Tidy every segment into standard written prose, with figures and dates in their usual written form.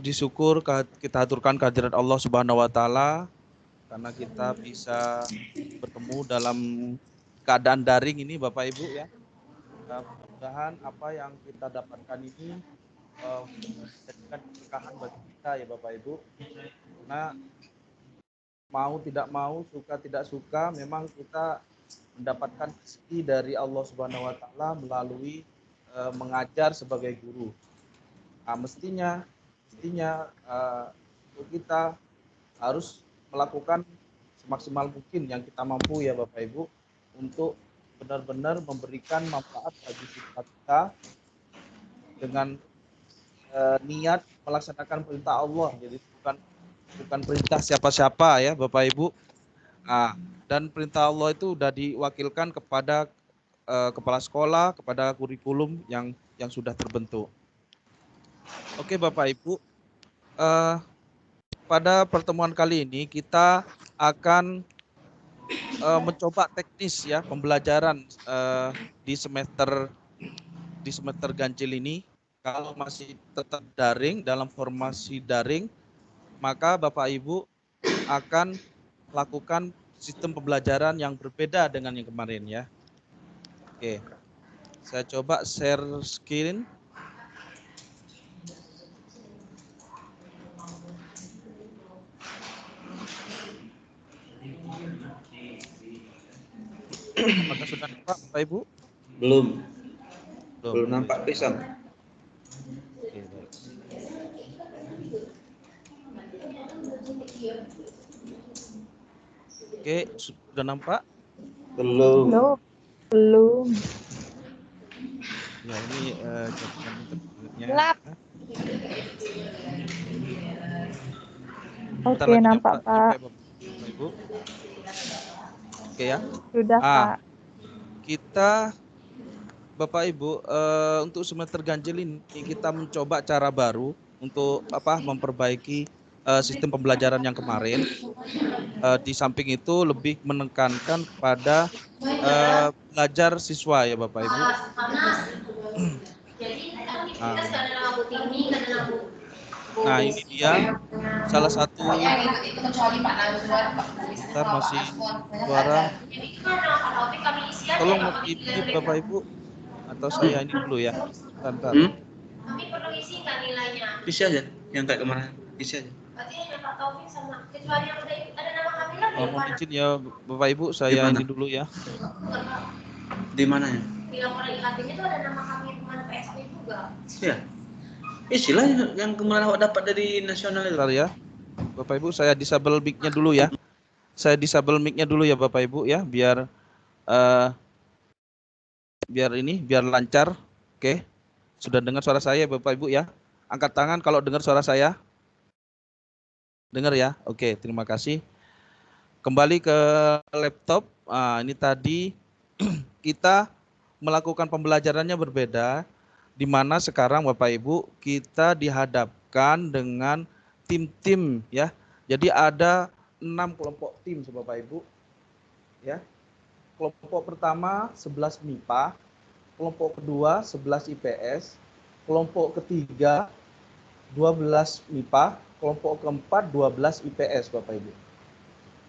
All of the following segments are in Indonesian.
Puji syukur kita aturkan kehadirat Allah Subhanahu wa taala karena kita bisa bertemu dalam keadaan daring ini Bapak Ibu ya. Mudah-mudahan apa yang kita dapatkan ini menjadikan keberkahan bagi kita ya Bapak Ibu. Karena mau tidak mau, suka tidak suka, memang kita mendapatkan rezeki dari Allah Subhanahu wa taala melalui mengajar sebagai guru. Nah, mestinya kita harus melakukan semaksimal mungkin yang kita mampu ya Bapak Ibu untuk benar-benar memberikan manfaat bagi siswa kita dengan niat melaksanakan perintah Allah. Jadi bukan perintah siapa-siapa ya Bapak Ibu. Nah, dan perintah Allah itu sudah diwakilkan kepada kepala sekolah, kepada kurikulum yang sudah terbentuk. Oke Bapak Ibu, pada pertemuan kali ini kita akan mencoba teknis ya pembelajaran di semester ganjil ini. Kalau masih tetap daring dalam formasi daring, maka Bapak Ibu akan lakukan sistem pembelajaran yang berbeda dengan yang kemarin ya. Oke, saya coba share screen. Apakah sudah nampak Bapak Ibu? Belum Belum nampak pisang. Oke, baik. Oke, sudah nampak? Belum. Ya, ini jaringan internetnya. Oke, nampak Pak. Bapak Ibu. Oke ya. Sudah Pak. Kita Bapak Ibu untuk semester ganjil ini kita mencoba cara baru untuk memperbaiki sistem pembelajaran yang kemarin. Di samping itu lebih menekankan kepada belajar siswa ya Bapak Ibu. Nah, ini dia salah satu. Bentar, masih suara. Tolong mute Bapak Ibu atau saya ini dulu ya. Bentar. Kami perlu isi nggak nilainya? Isi aja, yang kayak kemarin. Isi aja. Berarti hanya Pak Taufik sama kecuali yang ada nama kami lagi. Mohon izin ya Bapak Ibu, saya ini dulu ya. Di mana ya? Di laporan IKT-nya itu ada nama kami kemana PSP juga. Iya. Isilah yang kemarin awak dapat dari nasional itu. Bentar ya. Bapak Ibu, saya disable mic-nya dulu ya. Saya disable mic-nya dulu ya Bapak Ibu ya, biar biar lancar. Oke. Sudah dengar suara saya Bapak Ibu ya? Angkat tangan kalau dengar suara saya. Dengar ya? Oke, terima kasih. Kembali ke laptop. Ini tadi kita melakukan pembelajarannya berbeda, di mana sekarang Bapak Ibu kita dihadapkan dengan tim-tim ya. Jadi ada 6 kelompok tim Bapak Ibu. Ya. Kelompok pertama 11 MIPA, kelompok kedua 11 IPS, kelompok ketiga 12 MIPA, kelompok keempat 12 IPS Bapak Ibu.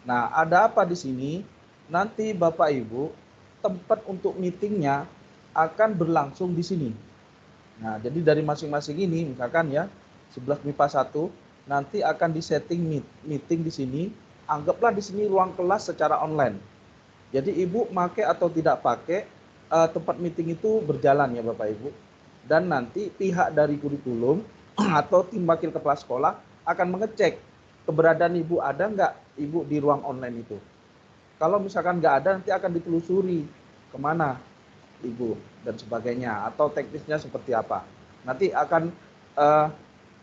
Nah, ada apa di sini? Nanti Bapak Ibu tempat untuk meetingnya akan berlangsung di sini. Nah, jadi dari masing-masing ini misalkan ya 11 MIPA 1 nanti akan disetting meeting di sini. Anggaplah di sini ruang kelas secara online. Jadi Ibu pakai atau tidak pakai tempat meeting itu berjalan ya Bapak Ibu. Dan nanti pihak dari kurikulum atau tim wakil kepala sekolah akan mengecek keberadaan Ibu ada nggak Ibu di ruang online itu. Kalau misalkan nggak ada nanti akan ditelusuri kemana Ibu dan sebagainya atau teknisnya seperti apa. Nanti akan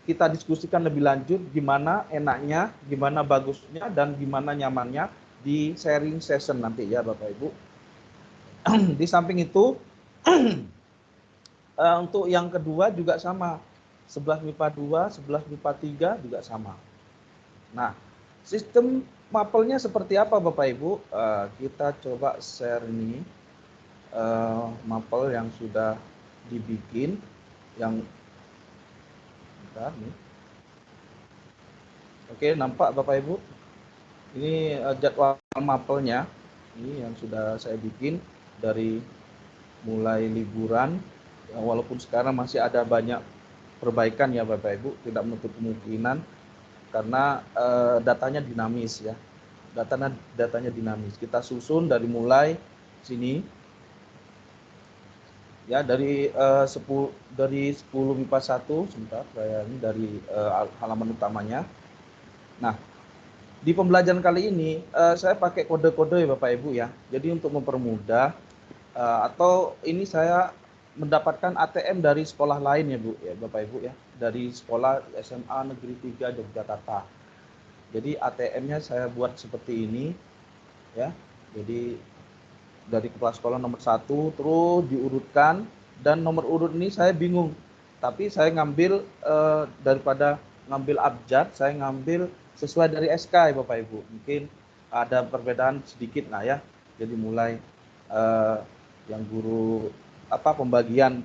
kita diskusikan lebih lanjut gimana enaknya, gimana bagusnya dan gimana nyamannya di sharing session nanti ya Bapak Ibu. Di samping itu untuk yang kedua juga sama. 11 MIPA 2, 11 MIPA 3 juga sama. Nah, sistem mapelnya seperti apa Bapak Ibu? Kita coba share ini mapel yang sudah dibikin yang bentar nih. Oke, nampak Bapak Ibu? Ini jadwal mapelnya. Ini yang sudah saya bikin dari mulai liburan. Walaupun sekarang masih ada banyak perbaikan ya Bapak Ibu, tidak menutup kemungkinan karena datanya dinamis ya. Datanya dinamis. Kita susun dari mulai sini ya, dari 10 MIPA 1 sebentar, saya ini dari halaman utamanya. Nah, di pembelajaran kali ini saya pakai kode-kode ya Bapak Ibu ya. Jadi untuk mempermudah atau ini saya mendapatkan ATM dari sekolah lain ya Bu ya Bapak Ibu ya, dari sekolah SMA Negeri 3 Yogyakarta. Jadi ATM-nya saya buat seperti ini ya. Jadi dari kepala sekolah nomor 1 terus diurutkan, dan nomor urut ini saya bingung. Tapi saya ngambil daripada ngambil abjad, saya ngambil sesuai dari SK ya Bapak Ibu. Mungkin ada perbedaan sedikit lah ya. Jadi mulai yang guru pembagian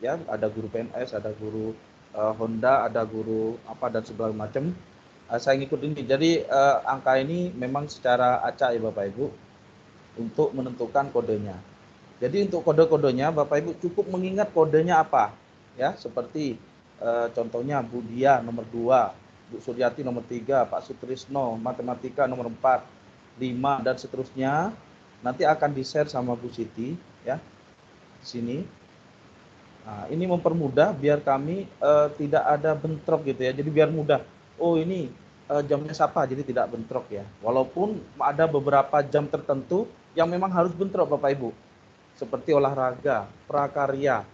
ya, ada guru PNS, ada guru Honda, ada guru apa dan segala macam. Saya ngikut ini. Jadi angka ini memang secara acak ya Bapak Ibu untuk menentukan kodenya. Jadi untuk kode-kodenya Bapak Ibu cukup mengingat kodenya apa ya, seperti contohnya Bu Dia nomor 2, Bu Suryati nomor 3, Pak Sutrisno matematika nomor 4, 5 dan seterusnya. Nanti akan di-share sama Bu Siti ya di sini. Nah, ini mempermudah biar kami tidak ada bentrok gitu ya. Jadi biar mudah. Oh, ini jamnya siapa, jadi tidak bentrok ya. Walaupun ada beberapa jam tertentu yang memang harus bentrok Bapak Ibu. Seperti olahraga, prakarya.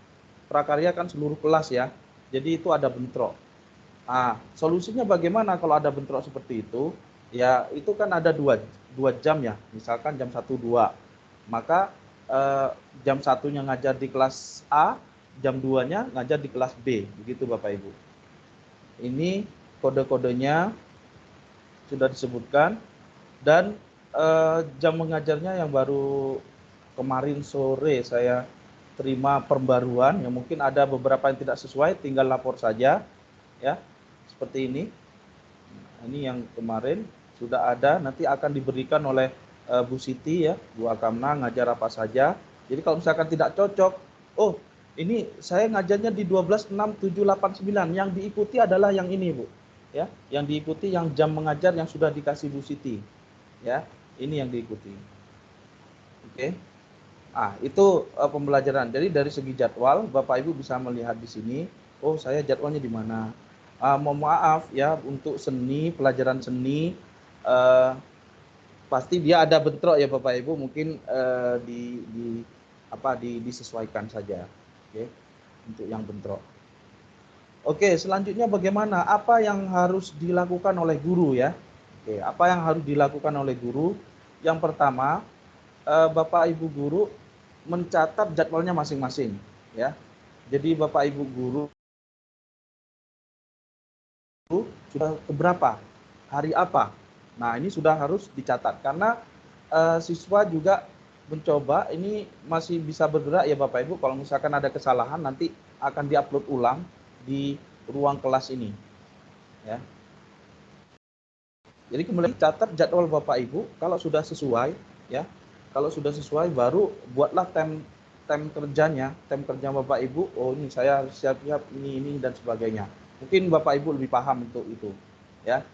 Prakarya kan seluruh kelas ya. Jadi itu ada bentrok. Nah, solusinya bagaimana kalau ada bentrok seperti itu? Ya, itu kan ada dua jam ya. Misalkan jam 1-2. Maka jam 1-nya ngajar di kelas A, jam 2-nya ngajar di kelas B. Begitu Bapak Ibu. Ini kode-kodenya sudah disebutkan, dan jam mengajarnya yang baru kemarin sore saya terima pembaruan, yang mungkin ada beberapa yang tidak sesuai, tinggal lapor saja ya, seperti ini. Ini yang kemarin sudah ada, nanti akan diberikan oleh Bu Siti ya, Bu Akamna ngajar apa saja. Jadi kalau misalkan tidak cocok, oh ini saya ngajarnya di 12, 6, 7, 8, 9, yang diikuti adalah yang ini Bu ya, yang diikuti yang jam mengajar yang sudah dikasih Bu Siti ya, ini yang diikuti. Oke. Itu pembelajaran. Jadi dari segi jadwal Bapak Ibu bisa melihat di sini, oh saya jadwalnya di mana. Mohon maaf ya, untuk seni, pelajaran seni pasti dia ada bentrok ya Bapak Ibu, mungkin disesuaikan saja. Oke. Untuk yang bentrok. Oke, selanjutnya bagaimana? Apa yang harus dilakukan oleh guru ya? Oke, apa yang harus dilakukan oleh guru? Yang pertama, Bapak Ibu guru mencatat jadwalnya masing-masing ya. Jadi Bapak Ibu guru sudah keberapa, hari apa. Nah, ini sudah harus dicatat karena siswa juga mencoba, ini masih bisa bergerak ya Bapak Ibu. Kalau misalkan ada kesalahan nanti akan diupload ulang di ruang kelas ini ya. Jadi kembali catat jadwal Bapak Ibu, kalau sudah sesuai ya. Kalau sudah sesuai baru buatlah tem kerjanya, tem kerja Bapak Ibu. Oh ini saya siap-siap ini dan sebagainya. Mungkin Bapak Ibu lebih paham untuk itu ya.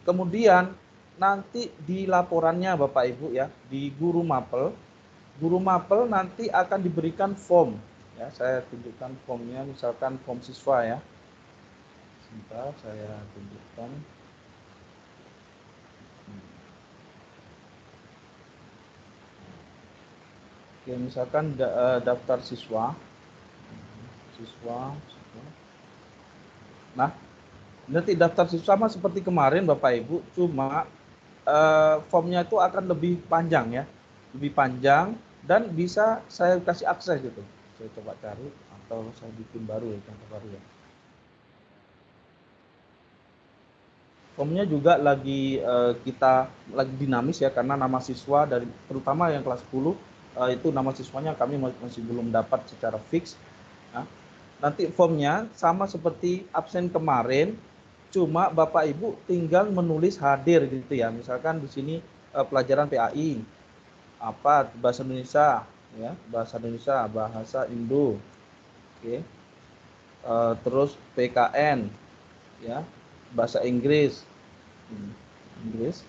Kemudian nanti di laporannya Bapak Ibu ya, di guru mapel nanti akan diberikan form ya. Saya tunjukkan formnya, misalkan form siswa ya. Sebentar saya tunjukkan. Oke, misalkan daftar siswa. Nah, nanti daftar siswa sama seperti kemarin Bapak Ibu, cuma formnya itu akan lebih panjang ya, lebih panjang, dan bisa saya kasih akses gitu. Saya coba cari atau saya bikin baru ya, contoh baru ya. Formnya juga lagi kita lagi dinamis ya, karena nama siswa dari terutama yang kelas 10 itu nama siswanya kami masih belum dapat secara fix. Nah, nanti formnya sama seperti absen kemarin, Cuma Bapak Ibu tinggal menulis hadir gitu ya. Misalkan di sini pelajaran PAI, apa bahasa Indonesia, ya bahasa Indonesia, bahasa Indo, oke. Terus PKN, ya bahasa Inggris, Inggris.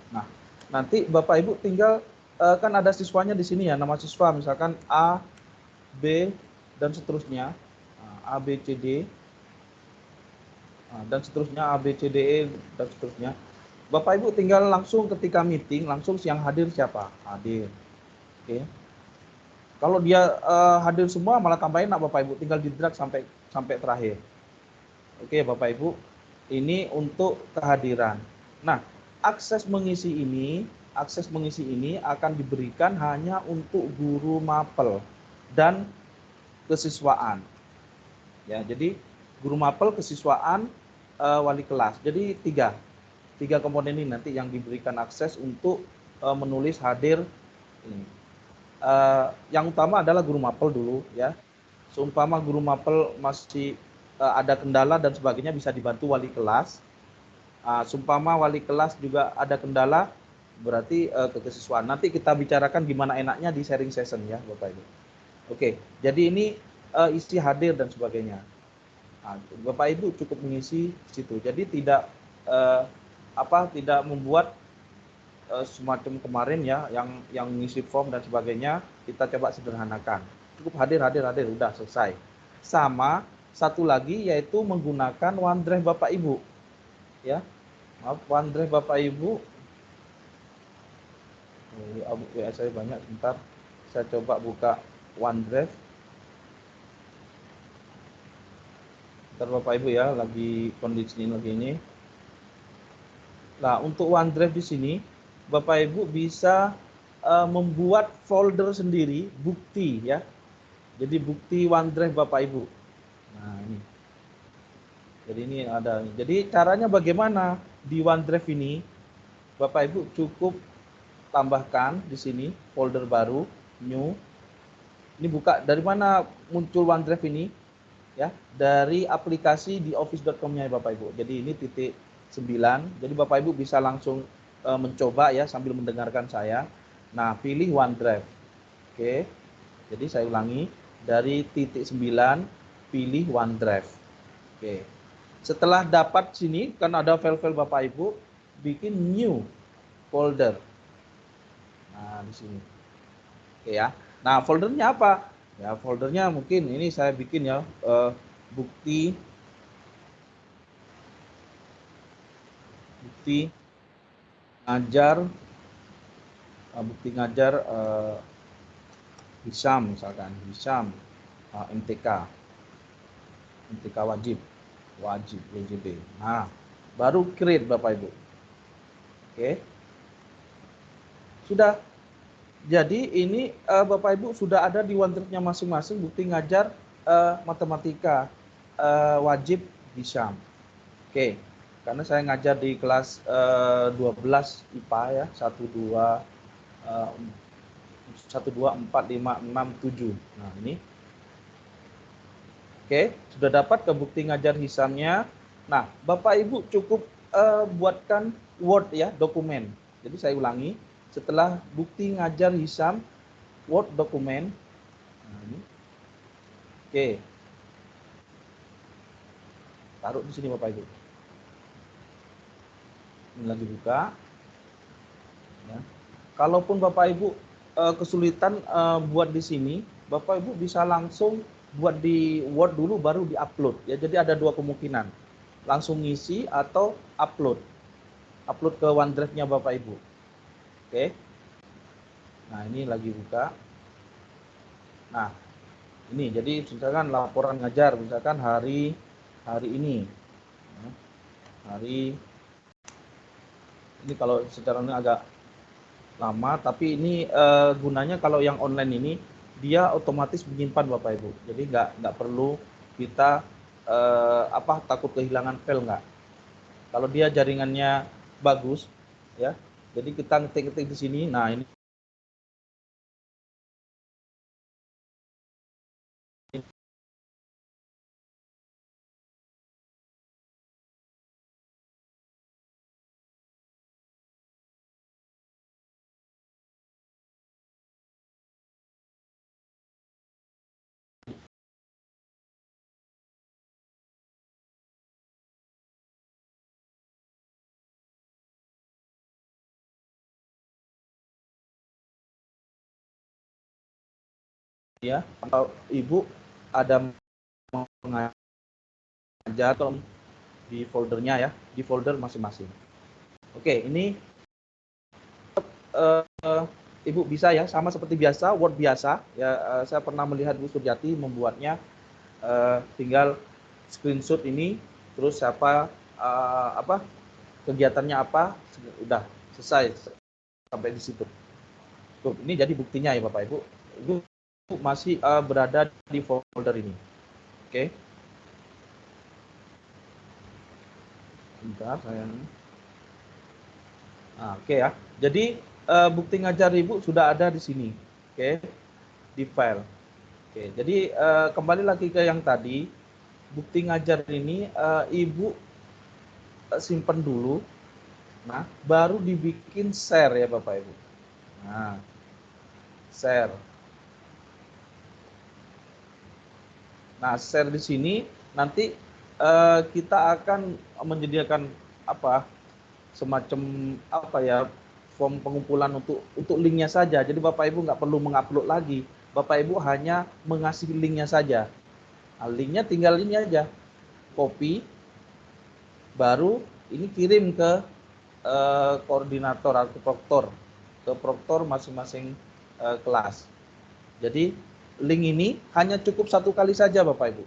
Nah, nanti Bapak Ibu tinggal kan ada siswanya di sini ya, nama siswa misalkan A, B dan seterusnya, A, B, C, D. Dan seterusnya A, B, C, D, E, dan seterusnya. Bapak Ibu tinggal langsung ketika meeting, langsung yang hadir siapa? Hadir. Oke. Kalau dia hadir semua malah tambahin enak Bapak Ibu, tinggal di-drag sampai terakhir. Oke Bapak Ibu, ini untuk kehadiran. Nah, akses mengisi ini akan diberikan hanya untuk guru mapel dan kesiswaan. Ya, jadi guru mapel, kesiswaan, wali kelas. Jadi tiga komponen ini nanti yang diberikan akses untuk menulis hadir ini. Yang utama adalah guru mapel dulu ya. Seumpama guru mapel masih ada kendala dan sebagainya bisa dibantu wali kelas. Seumpama wali kelas juga ada kendala berarti ke kesiswaan. Nanti kita bicarakan gimana enaknya di sharing session ya Bapak Ibu. Oke, jadi ini isi hadir dan sebagainya. Bapak Ibu cukup mengisi situ. Jadi tidak tidak membuat semacam kemarin ya yang ngisi form dan sebagainya, kita coba sederhanakan. Cukup hadir udah selesai. Sama satu lagi yaitu menggunakan OneDrive Bapak Ibu. Ya. Maaf, OneDrive Bapak Ibu. WA saya banyak, bentar. Saya coba buka OneDrive. Bentar Bapak Ibu ya, lagi kondisi lagi ini. Nah, untuk OneDrive di sini Bapak Ibu bisa membuat folder sendiri bukti ya. Jadi bukti OneDrive Bapak Ibu. Nah, ini. Jadi ini ada. Jadi caranya bagaimana di OneDrive ini? Bapak Ibu cukup tambahkan di sini folder baru, new. Ini buka dari mana muncul OneDrive ini? Ya, dari aplikasi di office.com-nya Bapak Ibu. Jadi ini titik 9. Jadi Bapak Ibu bisa langsung mencoba ya sambil mendengarkan saya. Nah, pilih OneDrive. Oke. Jadi saya ulangi, dari titik 9 pilih OneDrive. Oke. Setelah dapat sini kan ada file-file Bapak Ibu, bikin new folder. Nah, di sini. Oke ya. Nah, foldernya apa? Ya, foldernya mungkin ini saya bikin ya bukti ngajar Hisam misalkan, Hisam MTK wajib WJB. Nah, baru create Bapak Ibu. Oke. Sudah. Jadi ini Bapak Ibu sudah ada di OneDrive-nya masing-masing bukti ngajar matematika wajib Hisam. Oke. Karena saya ngajar di kelas 12 IPA ya, 1 2 4 5 6 7. Nah, ini. Oke, sudah dapat ke bukti ngajar Hisamnya. Nah, Bapak Ibu cukup buatkan Word ya, dokumen. Jadi saya ulangi, setelah bukti ngajar Hisam Word dokumen. Nah, ini. Oke. Taruh di sini Bapak Ibu. Ini lagi buka. Ya. Kalaupun Bapak Ibu kesulitan buat di sini, Bapak Ibu bisa langsung buat di Word dulu baru di-upload. Ya, jadi ada dua kemungkinan. Langsung ngisi atau upload. Upload ke OneDrive-nya Bapak Ibu. Oke. Nah, ini lagi buka. Nah, ini jadi misalkan laporan ngajar, misalkan hari ini. Hari ini kalau secara ini agak lama, tapi ini gunanya kalau yang online ini dia otomatis menyimpan Bapak Ibu. Jadi nggak perlu kita takut kehilangan file nggak. Kalau dia jaringannya bagus ya. Jadi kita ngetik-ngetik di sini. Nah, ini ya. Kalau Ibu ada mengajar di foldernya ya, di folder masing-masing. Oke, ini Ibu bisa ya, sama seperti biasa, Word biasa. Ya, saya pernah melihat Bu Suryati membuatnya. Tinggal screenshot ini, terus apa kegiatannya apa, udah selesai sampai di situ. Tuh, ini jadi buktinya ya Bapak Ibu. Ibu masih berada di folder ini. Oke. Bentar, saya. Nah, oke ya. Jadi bukti ngajar Ibu sudah ada di sini. Oke. Di file. Oke, jadi kembali lagi ke yang tadi, bukti ngajar ini Ibu simpen dulu. Nah, baru dibikin share ya Bapak Ibu. Nah, share. Nah, share di sini nanti kita akan menyediakan apa? Semacam apa ya? Form pengumpulan untuk linknya saja. Jadi Bapak Ibu nggak perlu mengupload lagi. Bapak Ibu hanya mengasih linknya saja. Nah, linknya tinggal ini aja. Copy, baru ini kirim ke koordinator atau proktor masing-masing kelas. Jadi link ini hanya cukup satu kali saja Bapak Ibu.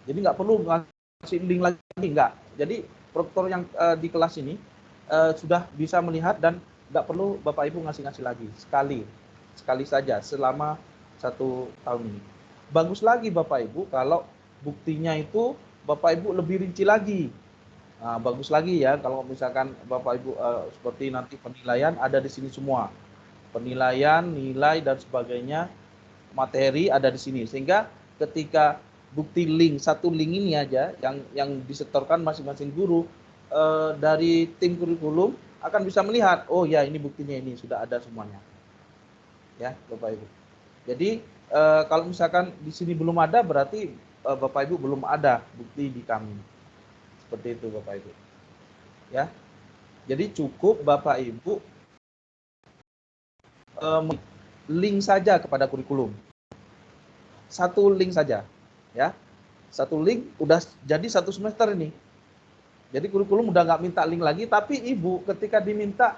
Jadi nggak perlu ngasih link lagi, nggak. Jadi proktor yang di kelas ini sudah bisa melihat dan nggak perlu Bapak Ibu ngasih lagi, sekali saja selama 1 tahun ini. Bagus lagi Bapak Ibu kalau buktinya itu Bapak Ibu lebih rinci lagi. Nah, bagus lagi ya kalau misalkan Bapak Ibu seperti nanti penilaian ada di sini semua. Penilaian, nilai dan sebagainya, materi ada di sini. Sehingga ketika bukti link, satu link ini aja yang disetorkan masing-masing guru dari tim kurikulum akan bisa melihat, oh ya ini buktinya ini sudah ada semuanya. Ya, Bapak Ibu. Jadi kalau misalkan di sini belum ada berarti Bapak Ibu belum ada bukti di kami. Seperti itu Bapak Ibu. Ya. Jadi cukup Bapak Ibu link saja kepada kurikulum. Satu link saja, ya. Satu link udah jadi 1 semester ini. Jadi kurikulum udah nggak minta link lagi, tapi Ibu ketika diminta,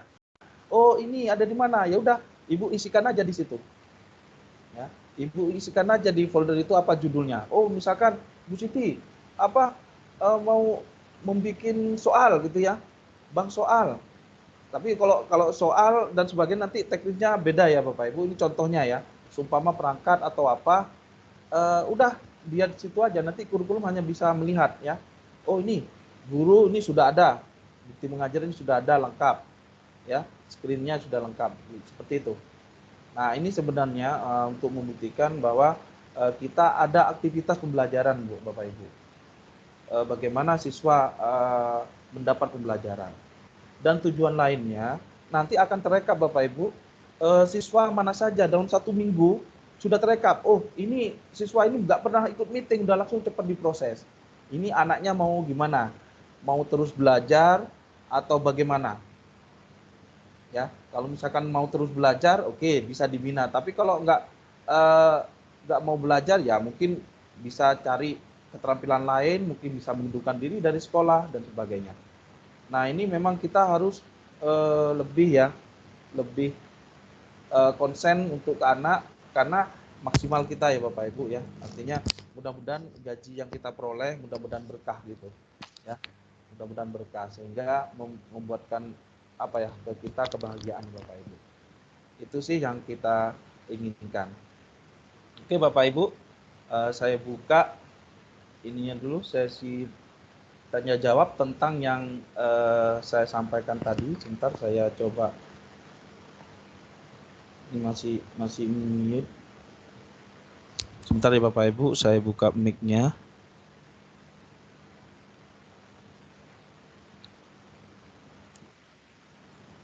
oh ini ada di mana? Ya udah, Ibu isikan aja di situ. Ya, Ibu isikan aja di folder itu apa judulnya. Oh, misalkan Bu Siti mau membuat soal gitu ya. Bang soal. Tapi kalau soal dan sebagainya nanti teknisnya beda ya Bapak Ibu. Ini contohnya ya. Sumpama perangkat atau apa, udah dia di situ aja. Nanti kurikulum hanya bisa melihat ya. Oh ini guru ini sudah ada, bukti mengajar ini sudah ada lengkap, ya. Screen-nya sudah lengkap, seperti itu. Nah ini sebenarnya untuk membuktikan bahwa kita ada aktivitas pembelajaran Bu, Bapak Ibu. Bagaimana siswa mendapat pembelajaran. Dan tujuan lainnya nanti akan terekap Bapak Ibu, siswa mana saja dalam 1 minggu sudah terekap. Oh ini siswa ini nggak pernah ikut meeting, udah langsung cepat diproses. Ini anaknya mau gimana? Mau terus belajar atau bagaimana? Ya, kalau misalkan mau terus belajar, oke, bisa dibina. Tapi kalau nggak mau belajar, ya mungkin bisa cari keterampilan lain, mungkin bisa mengundurkan diri dari sekolah dan sebagainya. Nah ini memang kita harus lebih konsen untuk ke anak karena maksimal kita ya Bapak Ibu ya. Artinya mudah-mudahan gaji yang kita peroleh mudah-mudahan berkah gitu ya. Mudah-mudahan berkah sehingga membuatkan kita kebahagiaan Bapak Ibu. Itu sih yang kita inginkan. Oke Bapak Ibu, saya buka ininya dulu sesi tanya jawab tentang yang saya sampaikan tadi. Sebentar saya coba. Ini masih mute. Sebentar ya Bapak Ibu, saya buka mic-nya.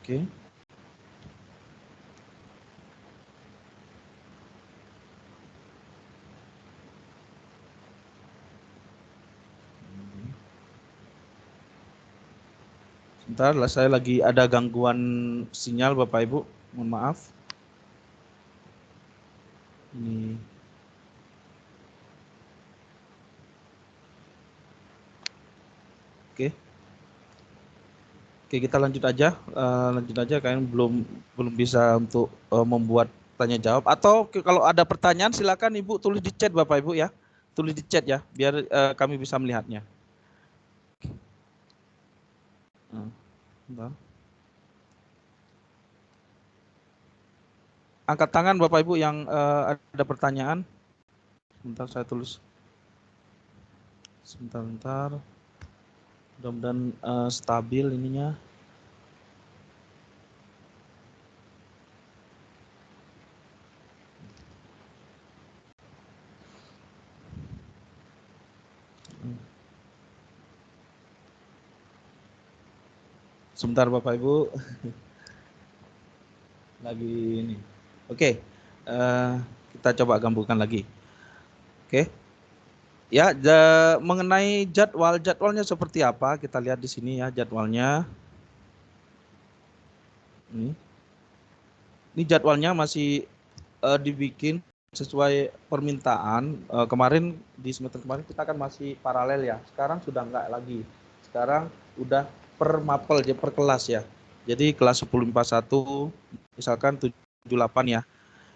Oke. Sebentar, saya lagi ada gangguan sinyal Bapak Ibu, mohon maaf. Ini Oke. Oke, kita lanjut aja. Lanjut aja, kalian belum bisa untuk membuat tanya jawab. Atau kalau ada pertanyaan silakan Ibu tulis di chat Bapak Ibu ya. Tulis di chat ya, biar kami bisa melihatnya. Bentar. Angkat tangan Bapak Ibu yang ada pertanyaan. Sebentar saya tulis. Sebentar. Mudah-mudahan stabil ininya. Sebentar Bapak Ibu. Lagi ini. Oke. Kita coba gabungkan lagi. Oke. Ya, mengenai jadwalnya seperti apa? Kita lihat di sini ya jadwalnya. Ini jadwalnya masih dibikin sesuai permintaan. Kemarin di semester kemarin kita kan masih paralel ya. Sekarang sudah enggak lagi. Sekarang udah per mapel per kelas ya. Jadi kelas 1051 misalkan 78 ya.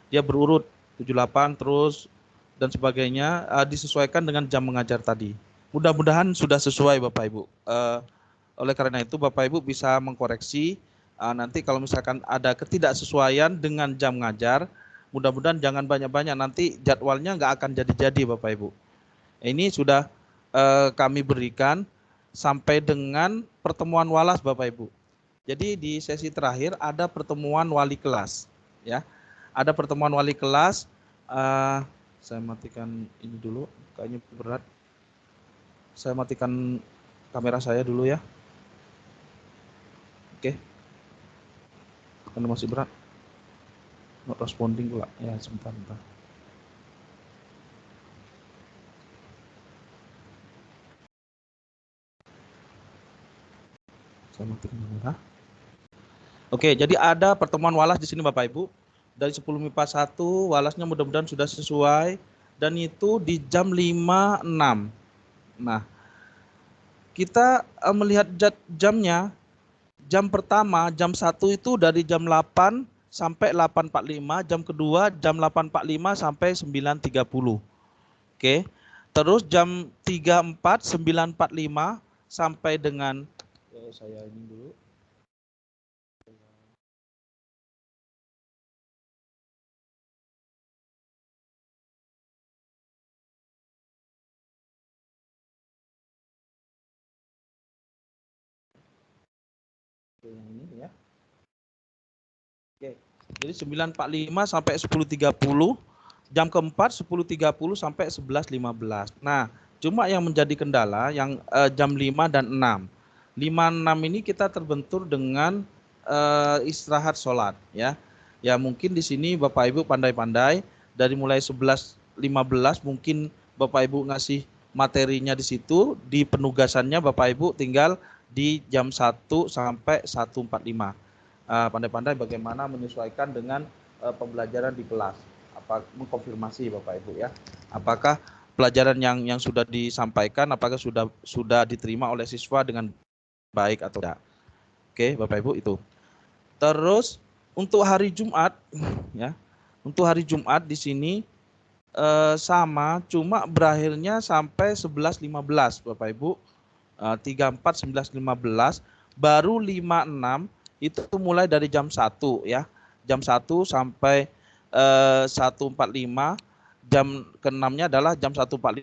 Dia berurut 78 terus dan sebagainya disesuaikan dengan jam mengajar tadi. Mudah-mudahan sudah sesuai Bapak Ibu. Oleh karena itu Bapak Ibu bisa mengkoreksi nanti kalau misalkan ada ketidaksesuaian dengan jam mengajar, mudah-mudahan jangan banyak-banyak, nanti jadwalnya nggak akan jadi-jadi Bapak Ibu. Ini sudah kami berikan sampai dengan pertemuan walas Bapak Ibu. Jadi di sesi terakhir ada pertemuan wali kelas ya. Ada pertemuan wali kelas. Saya matikan ini dulu, kayaknya berat. Saya matikan kamera saya dulu ya. Oke. Karena masih berat. Not responding pula. Ya, sebentar. Saya matikan kamera. Oke, jadi ada pertemuan walas di sini Bapak Ibu. Dari 10 MIPA 1, walasnya mudah-mudahan sudah sesuai. Dan itu di jam 5.06. Nah, kita melihat jamnya. Jam pertama, jam 1 itu dari jam 8 sampai 8.45. Jam kedua, jam 8.45 sampai 9.30. Oke. Terus jam 3.4, 9.45 sampai dengan saya ini dulu. Yang ini ya. Oke. Jadi 9.45 sampai 10.30. Jam keempat 10.30 sampai 11.15. Nah, cuma yang menjadi kendala yang jam 5 dan 6. 5-6 ini kita terbentur dengan istirahat sholat ya. Ya mungkin di sini Bapak Ibu pandai-pandai dari mulai 11.15 mungkin Bapak Ibu ngasih materinya di situ, di penugasannya Bapak Ibu tinggal di jam 1 sampai 1.45. Pandai-pandai bagaimana menyesuaikan dengan pembelajaran di kelas. Mengkonfirmasi Bapak Ibu ya. Apakah pelajaran yang sudah disampaikan apakah sudah diterima oleh siswa dengan baik atau tidak. Oke, Bapak Ibu itu. Terus untuk hari Jumat ya. Untuk hari Jumat di sini sama cuma berakhirnya sampai 11.15 Bapak Ibu. 34 11.15 baru 56 itu mulai dari jam 1 ya. Jam 1 sampai 1.45, jam ke-6-nya adalah jam 1.45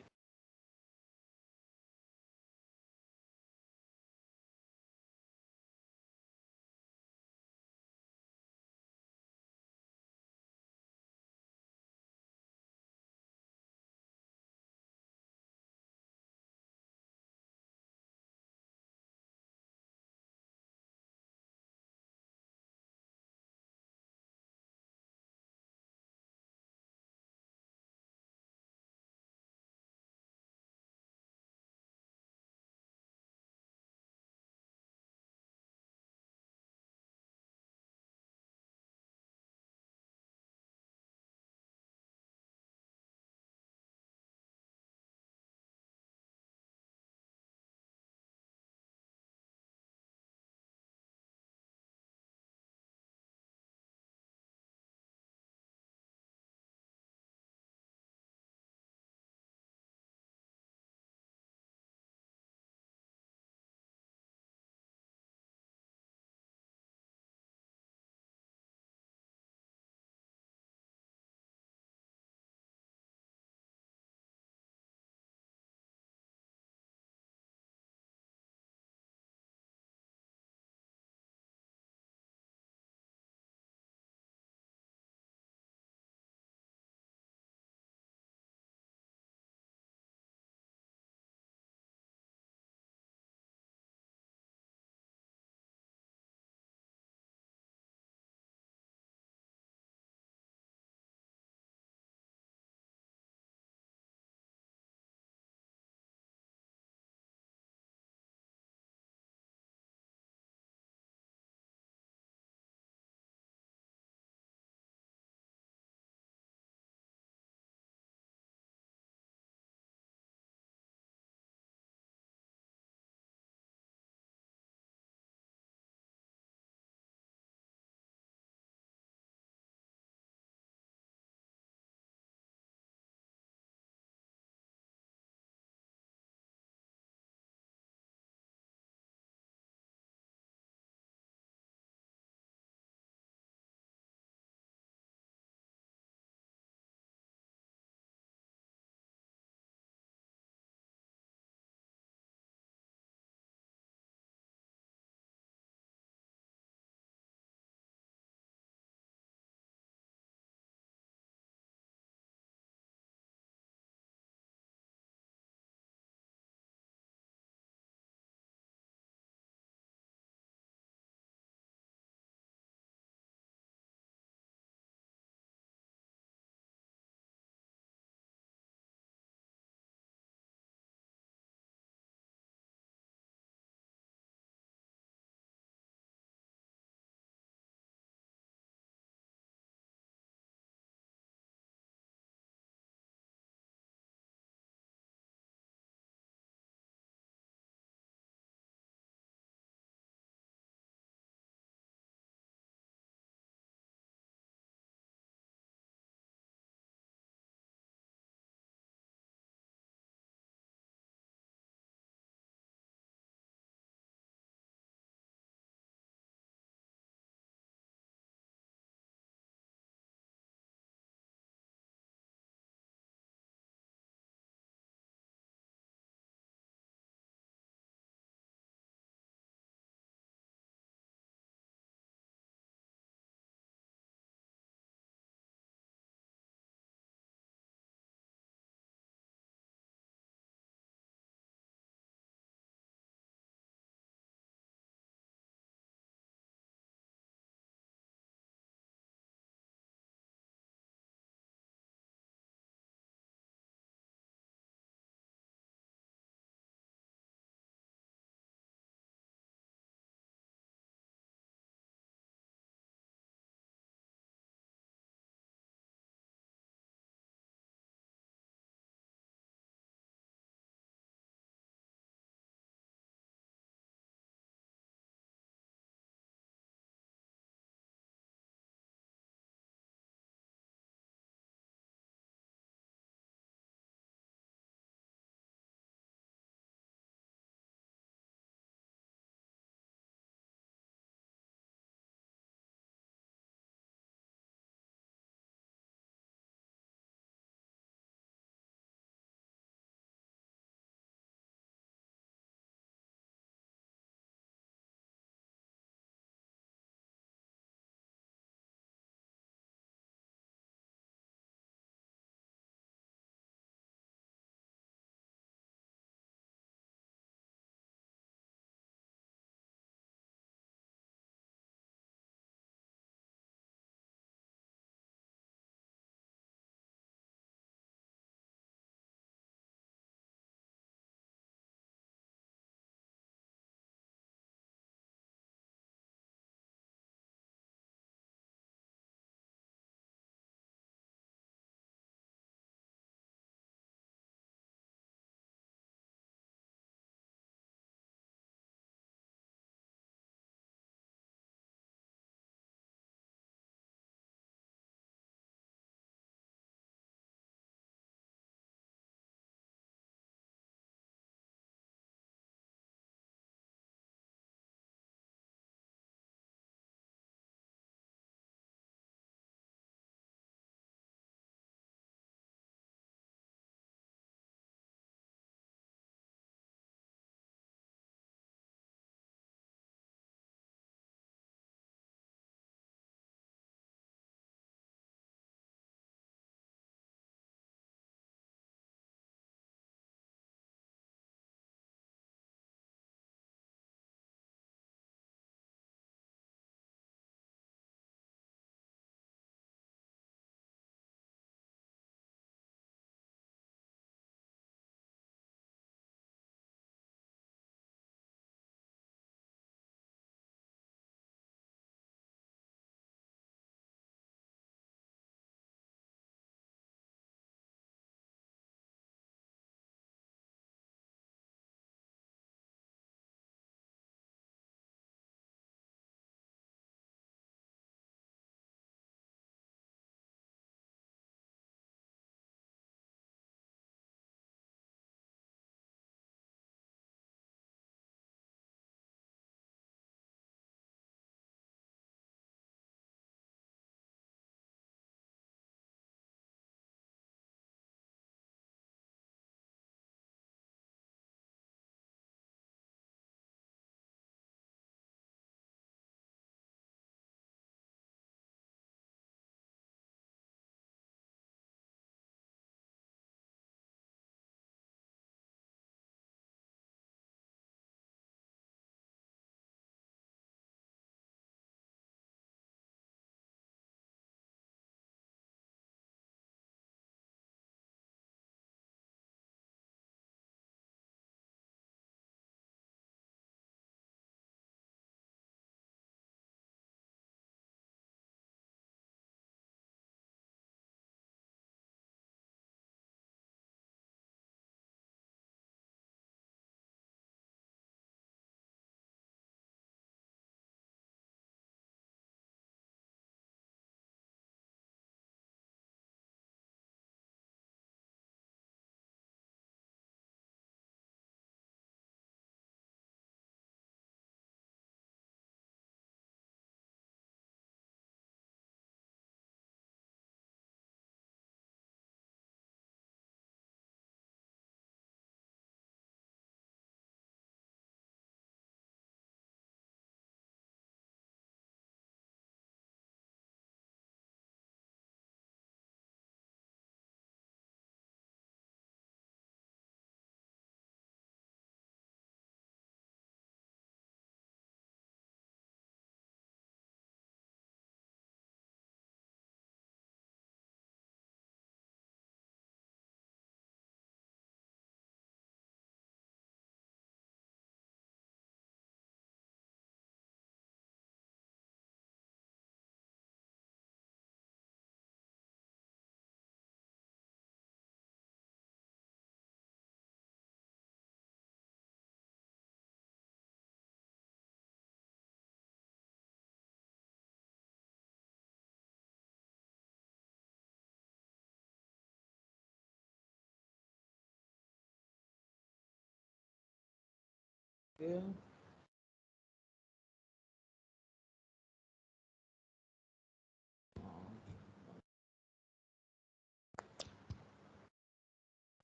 Oke.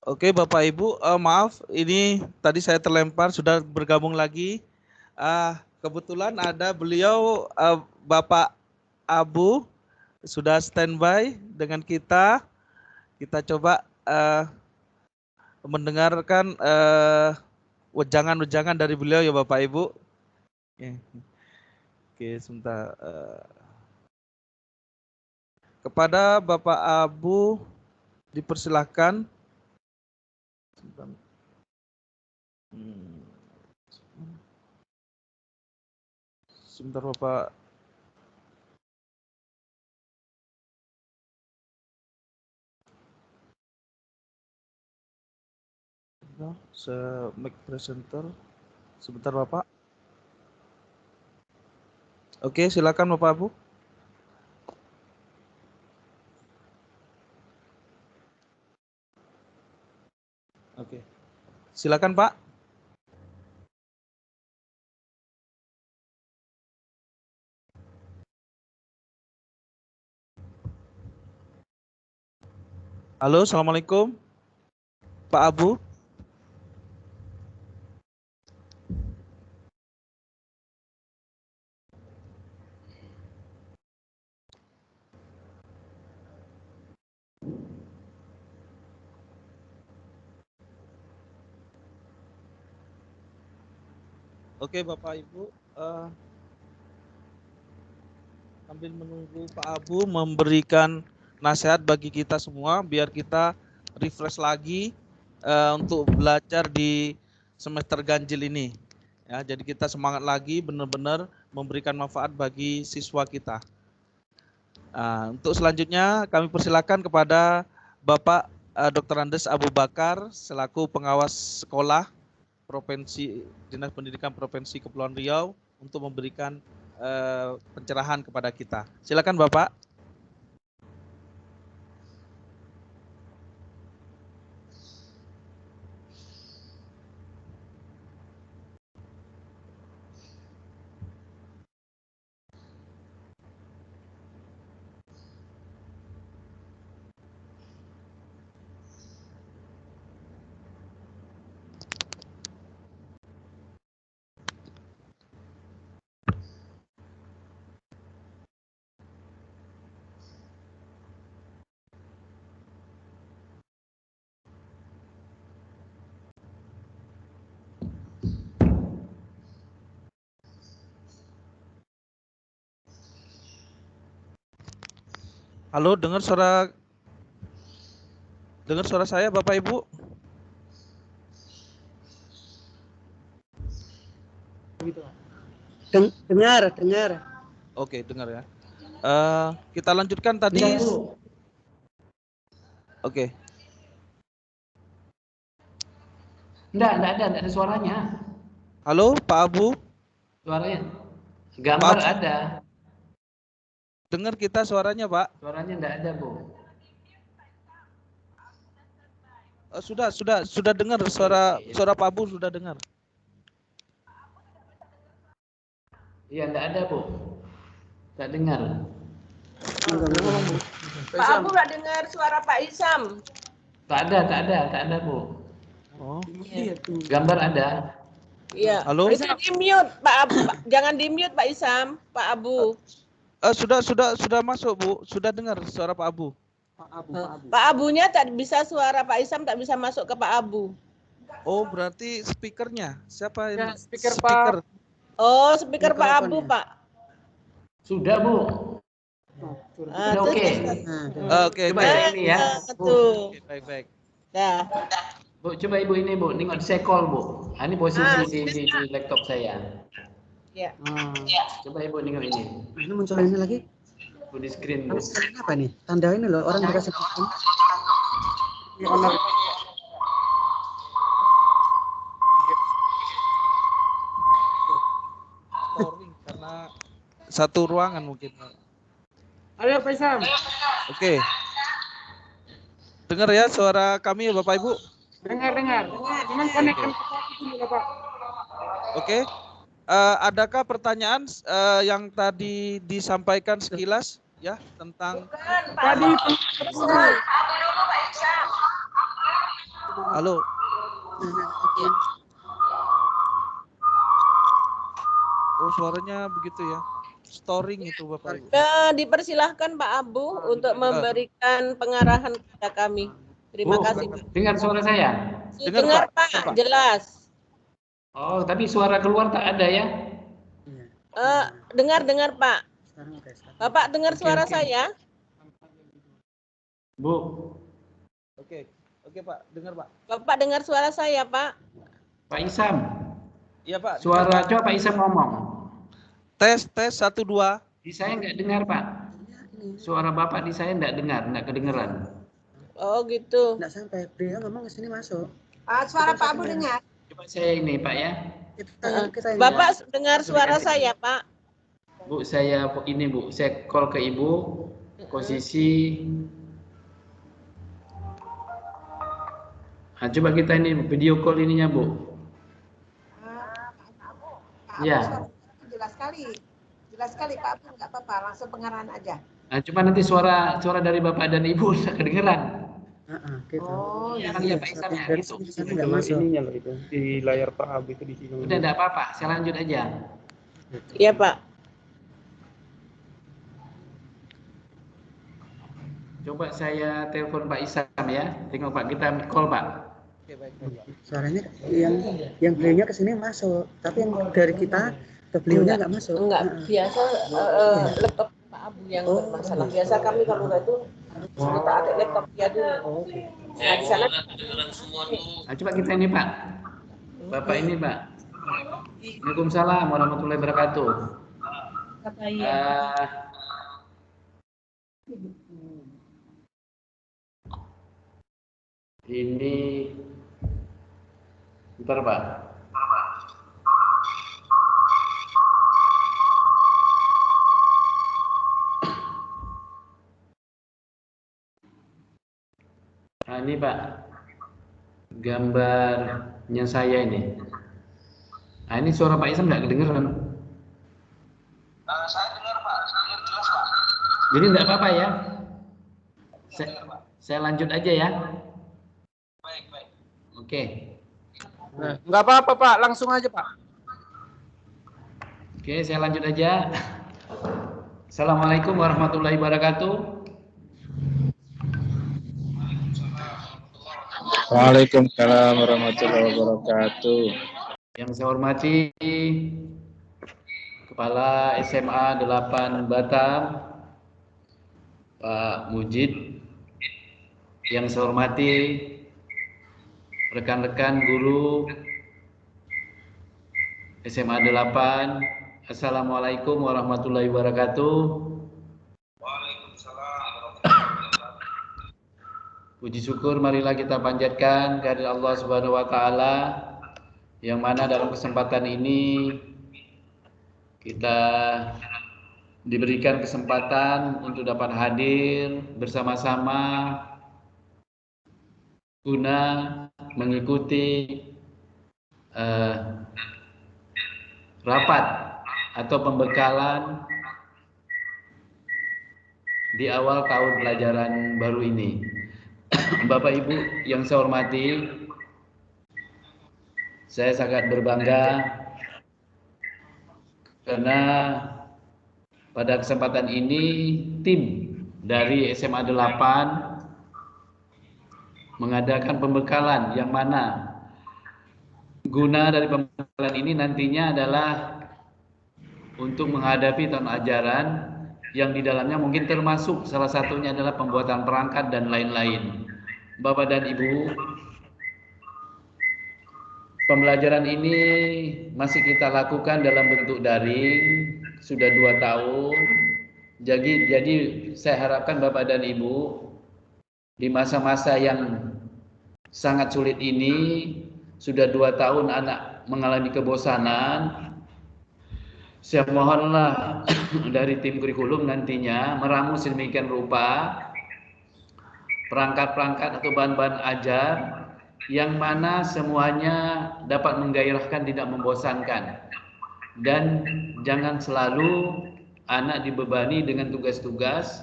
Oke, Bapak Ibu, maaf, ini tadi saya terlempar, sudah bergabung lagi. Kebetulan ada beliau, Bapak Abu, sudah standby dengan kita. Kita coba mendengarkan wejangan-wejangan dari beliau ya Bapak Ibu. Oke, sebentar. Kepada Bapak Abu dipersilahkan. Sebentar Bapak. Mic presenter. Sebentar Bapak. Oke, silakan Bapak Abu. Oke. Silakan Pak. Halo, Assalamualaikum. Pak Abu. Oke Bapak Ibu, sambil menunggu Pak Abu memberikan nasihat bagi kita semua, biar kita refresh lagi untuk belajar di semester ganjil ini. Ya, jadi kita semangat lagi, benar-benar memberikan manfaat bagi siswa kita. Untuk selanjutnya kami persilakan kepada Bapak Dr. Andes Abu Bakar selaku pengawas sekolah Provinsi Dinas Pendidikan Provinsi Kepulauan Riau untuk memberikan pencerahan kepada kita. Silakan Bapak. Halo, dengar suara saya Bapak Ibu? Dengar. Oke, dengar ya. Kita lanjutkan tadi. Oke. Enggak ada suaranya. Halo, Pak Abu. Suaranya. Gambar Pak, ada. Dengar kita suaranya, Pak. Suaranya enggak ada, Bu. Sudah dengar suara Pak Abu, sudah dengar. Iya, enggak ada, Bu. Enggak dengar. Pak Abu nggak dengar suara Pak Isam. Tak ada, Bu. Oh. Gambar ada. Iya. Halo? Bisa di mute Pak Abu. Jangan di mute Pak Isam, Pak Abu. Sudah masuk Bu, sudah dengar suara Pak Abu. Pak Abunya tak bisa, suara Pak Isam tak bisa masuk ke Pak Abu. Oh, berarti speakernya. Siapa ini? Ya, speaker. Oh, speaker Pak Abu, Pak. Sudah, Bu. Sudah oke. Oke. Coba yang ini ya. Tuh. Oke, baik. Dah. Bu, coba Ibu ini, Bu. Nengok saya call, Bu. Ini posisi di laptop saya. Ya. Coba Ibu nengok ini. Ini muncul ini lagi. Bu di screen, Bu. Apa nih? Tanda ini loh, orang dikasih pin. Storing karena satu ruangan mungkin. Ayo Pak Isam. Oke. Dengar ya suara kami ya Bapak Ibu? Dengar. Cuman konekkan dulu Pak. Oke. Adakah pertanyaan yang tadi disampaikan sekilas ya tentang Tadi halo. Oh, suaranya begitu ya. Storing itu Bapak Ibu. Dipersilahkan Pak Abu untuk memberikan pengarahan kepada kami. Terima Bu, kasih. Pak. dengar suara saya? Dengar, Dengar Pak. Pak, jelas. Oh, tapi suara keluar tak ada ya? Dengar Pak. Bapak dengar suara oke. saya? Bu, Oke. Oke, Pak. Dengar, Pak. Bapak dengar suara saya, Pak? Pak Isam. Iya, Pak. Suara Dengar, Pak. coba Pak Isam ngomong. Tes 1 2. Di saya nggak dengar, Pak. Suara Bapak di saya nggak dengar, nggak kedengeran. Oh, gitu. nggak sampai, beliau ngomong ke sini masuk. Suara Pak Abu dengar. Coba saya ini, Pak ya. Kita ini. Bapak dengar suara saya, Pak? Bu, saya ini, Bu. Saya call ke Ibu. Posisi. Nah, coba kita ini video call ininya, Bu. Pak Abu, Ya. jelas sekali Pak Abu, nggak apa-apa, langsung pengarahan aja. Nah, coba nanti suara dari Bapak dan Ibu udah kedengeran. Gitu. Oh, Ya, iya. ya Pak Isam ya, gitu. Nggak masuk. Ininya loh itu di layar Pak Abu itu di sini. Udah enggak apa-apa, saya lanjut aja. Iya, Pak. Coba saya telepon Pak Isam ya. Tengok Pak, kita call Pak. Oke, baik. Suaranya yang beliaunya ke sini masuk, tapi yang dari kita ke beliaunya nggak masuk. Enggak, biasa laptop Pak Abu yang bermasalah. Biasa kami kalau enggak itu kita ada laptop dia dulu. Nah, di sana Nah, coba kita ini Pak. Bapak ini Pak. Waalaikumsalam warahmatullahi wabarakatuh. Ini bentar Pak. Nah, ini Pak, gambarnya saya ini. Nah, ini suara Pak Isam nggak kedengeran? Saya dengar Pak, saya dengar jelas Pak. Jadi nggak apa-apa ya? Saya lanjut aja ya. Baik, baik. Oke. Nah, nggak apa-apa Pak, langsung aja Pak. Oke, saya lanjut aja. Assalamualaikum warahmatullahi wabarakatuh. Waalaikumsalam warahmatullahi wabarakatuh. Yang saya hormati Kepala SMA 8 Batam, Pak Mujid. Yang saya hormati rekan-rekan guru SMA 8. Assalamualaikum warahmatullahi wabarakatuh. Waalaikumsalam warahmatullahi wabarakatuh. Puji syukur marilah kita panjatkan kehadirat Allah Subhanahu wa taala yang mana dalam kesempatan ini kita diberikan kesempatan untuk dapat hadir bersama-sama guna mengikuti rapat atau pembekalan di awal tahun pelajaran baru ini. Bapak Ibu yang saya hormati, saya sangat berbangga karena pada kesempatan ini tim dari SMA 8 mengadakan pembekalan yang mana guna dari pembekalan ini nantinya adalah untuk menghadapi tahun ajaran yang di dalamnya mungkin termasuk salah satunya adalah pembuatan perangkat dan lain-lain. Bapak dan Ibu, pembelajaran ini masih kita lakukan dalam bentuk daring sudah 2 tahun. Jadi saya harapkan Bapak dan Ibu di masa-masa yang sangat sulit ini, sudah 2 tahun anak mengalami kebosanan. Saya mohonlah dari tim kurikulum nantinya meramu sedemikian rupa perangkat-perangkat atau bahan-bahan ajar yang mana semuanya dapat menggairahkan, tidak membosankan. Dan jangan selalu anak dibebani dengan tugas-tugas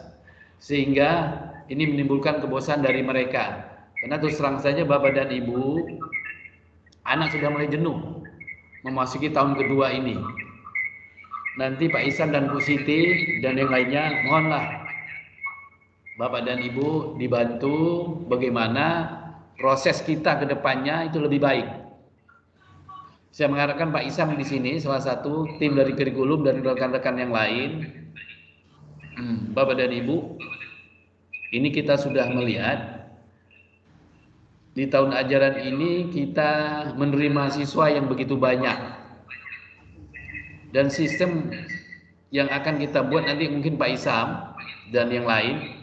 sehingga ini menimbulkan kebosanan dari mereka. Karena terus terang saja Bapak dan Ibu, anak sudah mulai jenuh memasuki tahun kedua ini. Nanti Pak Ihsan dan Bu Siti dan yang lainnya, mohonlah Bapak dan Ibu dibantu bagaimana proses kita ke depannya itu lebih baik. Saya mengharapkan Pak Ihsan di sini, salah satu tim dari kurikulum dan rekan-rekan yang lain. Bapak dan Ibu, ini kita sudah melihat di tahun ajaran ini kita menerima siswa yang begitu banyak. Dan sistem yang akan kita buat nanti mungkin Pak Isam dan yang lain,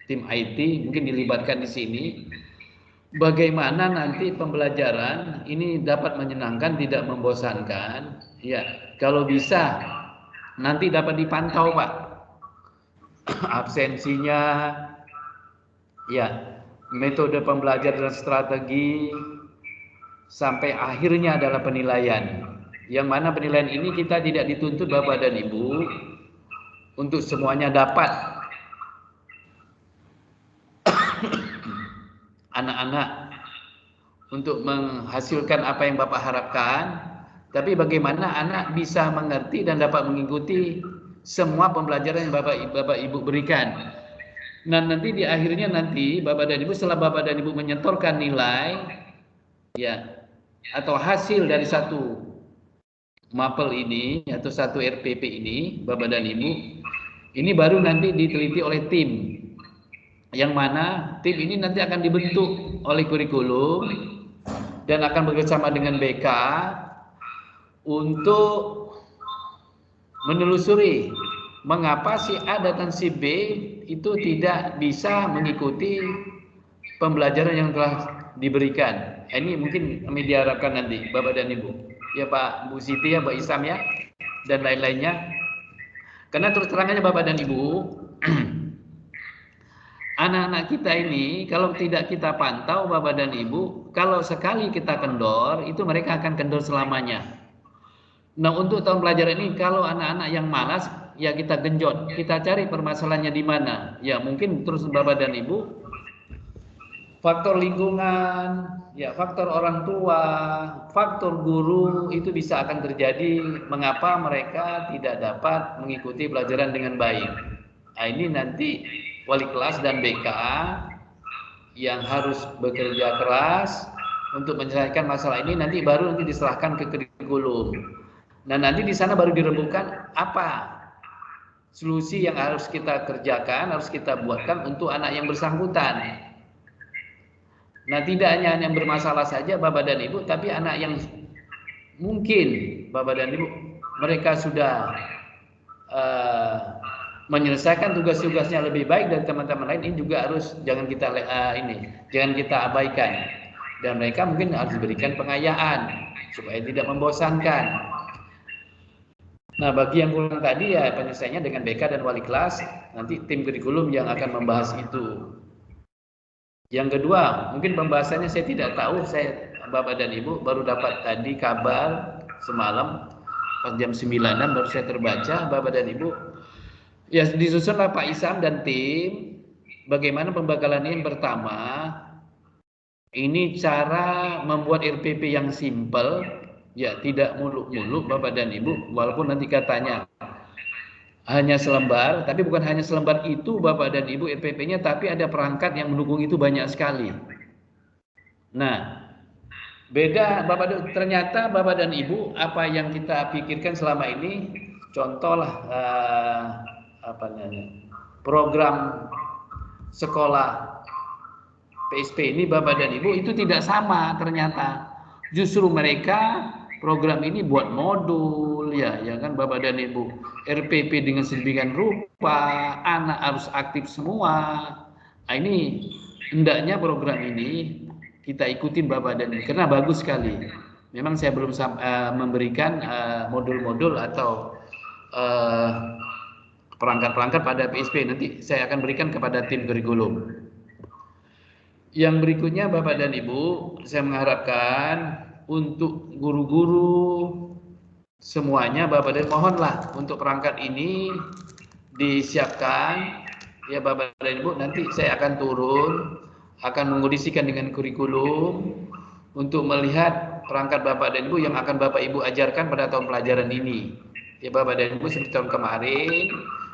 tim IT mungkin dilibatkan di sini. Bagaimana nanti pembelajaran ini dapat menyenangkan, tidak membosankan. Ya, kalau bisa nanti dapat dipantau, Pak. Absensinya, ya, metode pembelajaran dan strategi sampai akhirnya adalah penilaian. Yang mana penilaian ini kita tidak dituntut Bapak dan Ibu untuk semuanya dapat. Anak-anak untuk menghasilkan apa yang Bapak harapkan, tapi bagaimana anak bisa mengerti dan dapat mengikuti semua pembelajaran yang Bapak Ibu berikan. Nah, nanti di akhirnya nanti Bapak dan Ibu, setelah Bapak dan Ibu menyetorkan nilai ya atau hasil dari satu mapel ini atau satu RPP ini, Bapak dan Ibu, ini baru nanti diteliti oleh tim. Yang mana tim ini nanti akan dibentuk oleh kurikulum dan akan bekerjasama dengan BK untuk menelusuri mengapa si A dan si B itu tidak bisa mengikuti pembelajaran yang telah diberikan. Ini mungkin kami diharapkan nanti Bapak dan Ibu, ya Pak, Bu Siti, ya Pak Isam ya, dan lain-lainnya. Karena terus terangannya Bapak dan Ibu, anak-anak kita ini kalau tidak kita pantau Bapak dan Ibu, kalau sekali kita kendor, itu mereka akan kendor selamanya. Nah, untuk tahun pelajaran ini kalau anak-anak yang malas, ya kita genjot, kita cari permasalahannya di mana. Ya mungkin terus Bapak dan Ibu, faktor lingkungan, ya faktor orang tua, faktor guru itu bisa akan terjadi mengapa mereka tidak dapat mengikuti pelajaran dengan baik. Nah, ini nanti wali kelas dan BK yang harus bekerja keras untuk menyelesaikan masalah ini, nanti baru nanti diserahkan ke kurikulum. Nah, nanti di sana baru dirembukan apa solusi yang harus kita kerjakan, harus kita buatkan untuk anak yang bersangkutan. Nah, tidak hanya yang bermasalah saja Bapak dan Ibu, tapi anak yang mungkin Bapak dan Ibu mereka sudah menyelesaikan tugas-tugasnya lebih baik dari teman-teman lain, ini juga harus jangan kita jangan kita abaikan, dan mereka mungkin harus diberikan pengayaan supaya tidak membosankan. Nah, bagi yang kurang tadi ya penyelesaiannya dengan BK dan wali kelas, nanti tim kurikulum yang akan membahas itu. Yang kedua, mungkin pembahasannya saya tidak tahu, saya Bapak dan Ibu baru dapat tadi kabar semalam pas jam 9-an baru saya terbaca Bapak dan Ibu. Ya, disusunlah Pak Isam dan tim bagaimana pembekalan ini. Pertama, ini cara membuat RPP yang simple, ya tidak muluk-muluk Bapak dan Ibu, walaupun nanti katanya hanya selembar, tapi bukan hanya selembar itu Bapak dan Ibu RPP-nya, tapi ada perangkat yang mendukung itu banyak sekali. Nah, beda Bapak dan ternyata Bapak dan Ibu apa yang kita pikirkan selama ini, contohlah program sekolah PSP ini Bapak dan Ibu itu tidak sama ternyata. Justru mereka program ini buat modul ya kan Bapak dan Ibu. RPP dengan sedemikian rupa, anak harus aktif semua. Nah, ini hendaknya program ini kita ikutin Bapak dan Ibu karena bagus sekali. Memang saya belum memberikan modul-modul atau perangkat-perangkat pada PSP, nanti saya akan berikan kepada tim kurikulum. Yang berikutnya Bapak dan Ibu, saya mengharapkan untuk guru-guru semuanya Bapak dan mohonlah untuk perangkat ini disiapkan ya Bapak dan Ibu. Nanti saya akan turun, akan mengondisikan dengan kurikulum untuk melihat perangkat Bapak dan Ibu yang akan Bapak Ibu ajarkan pada tahun pelajaran ini. Ya Bapak dan Ibu, seperti tahun kemarin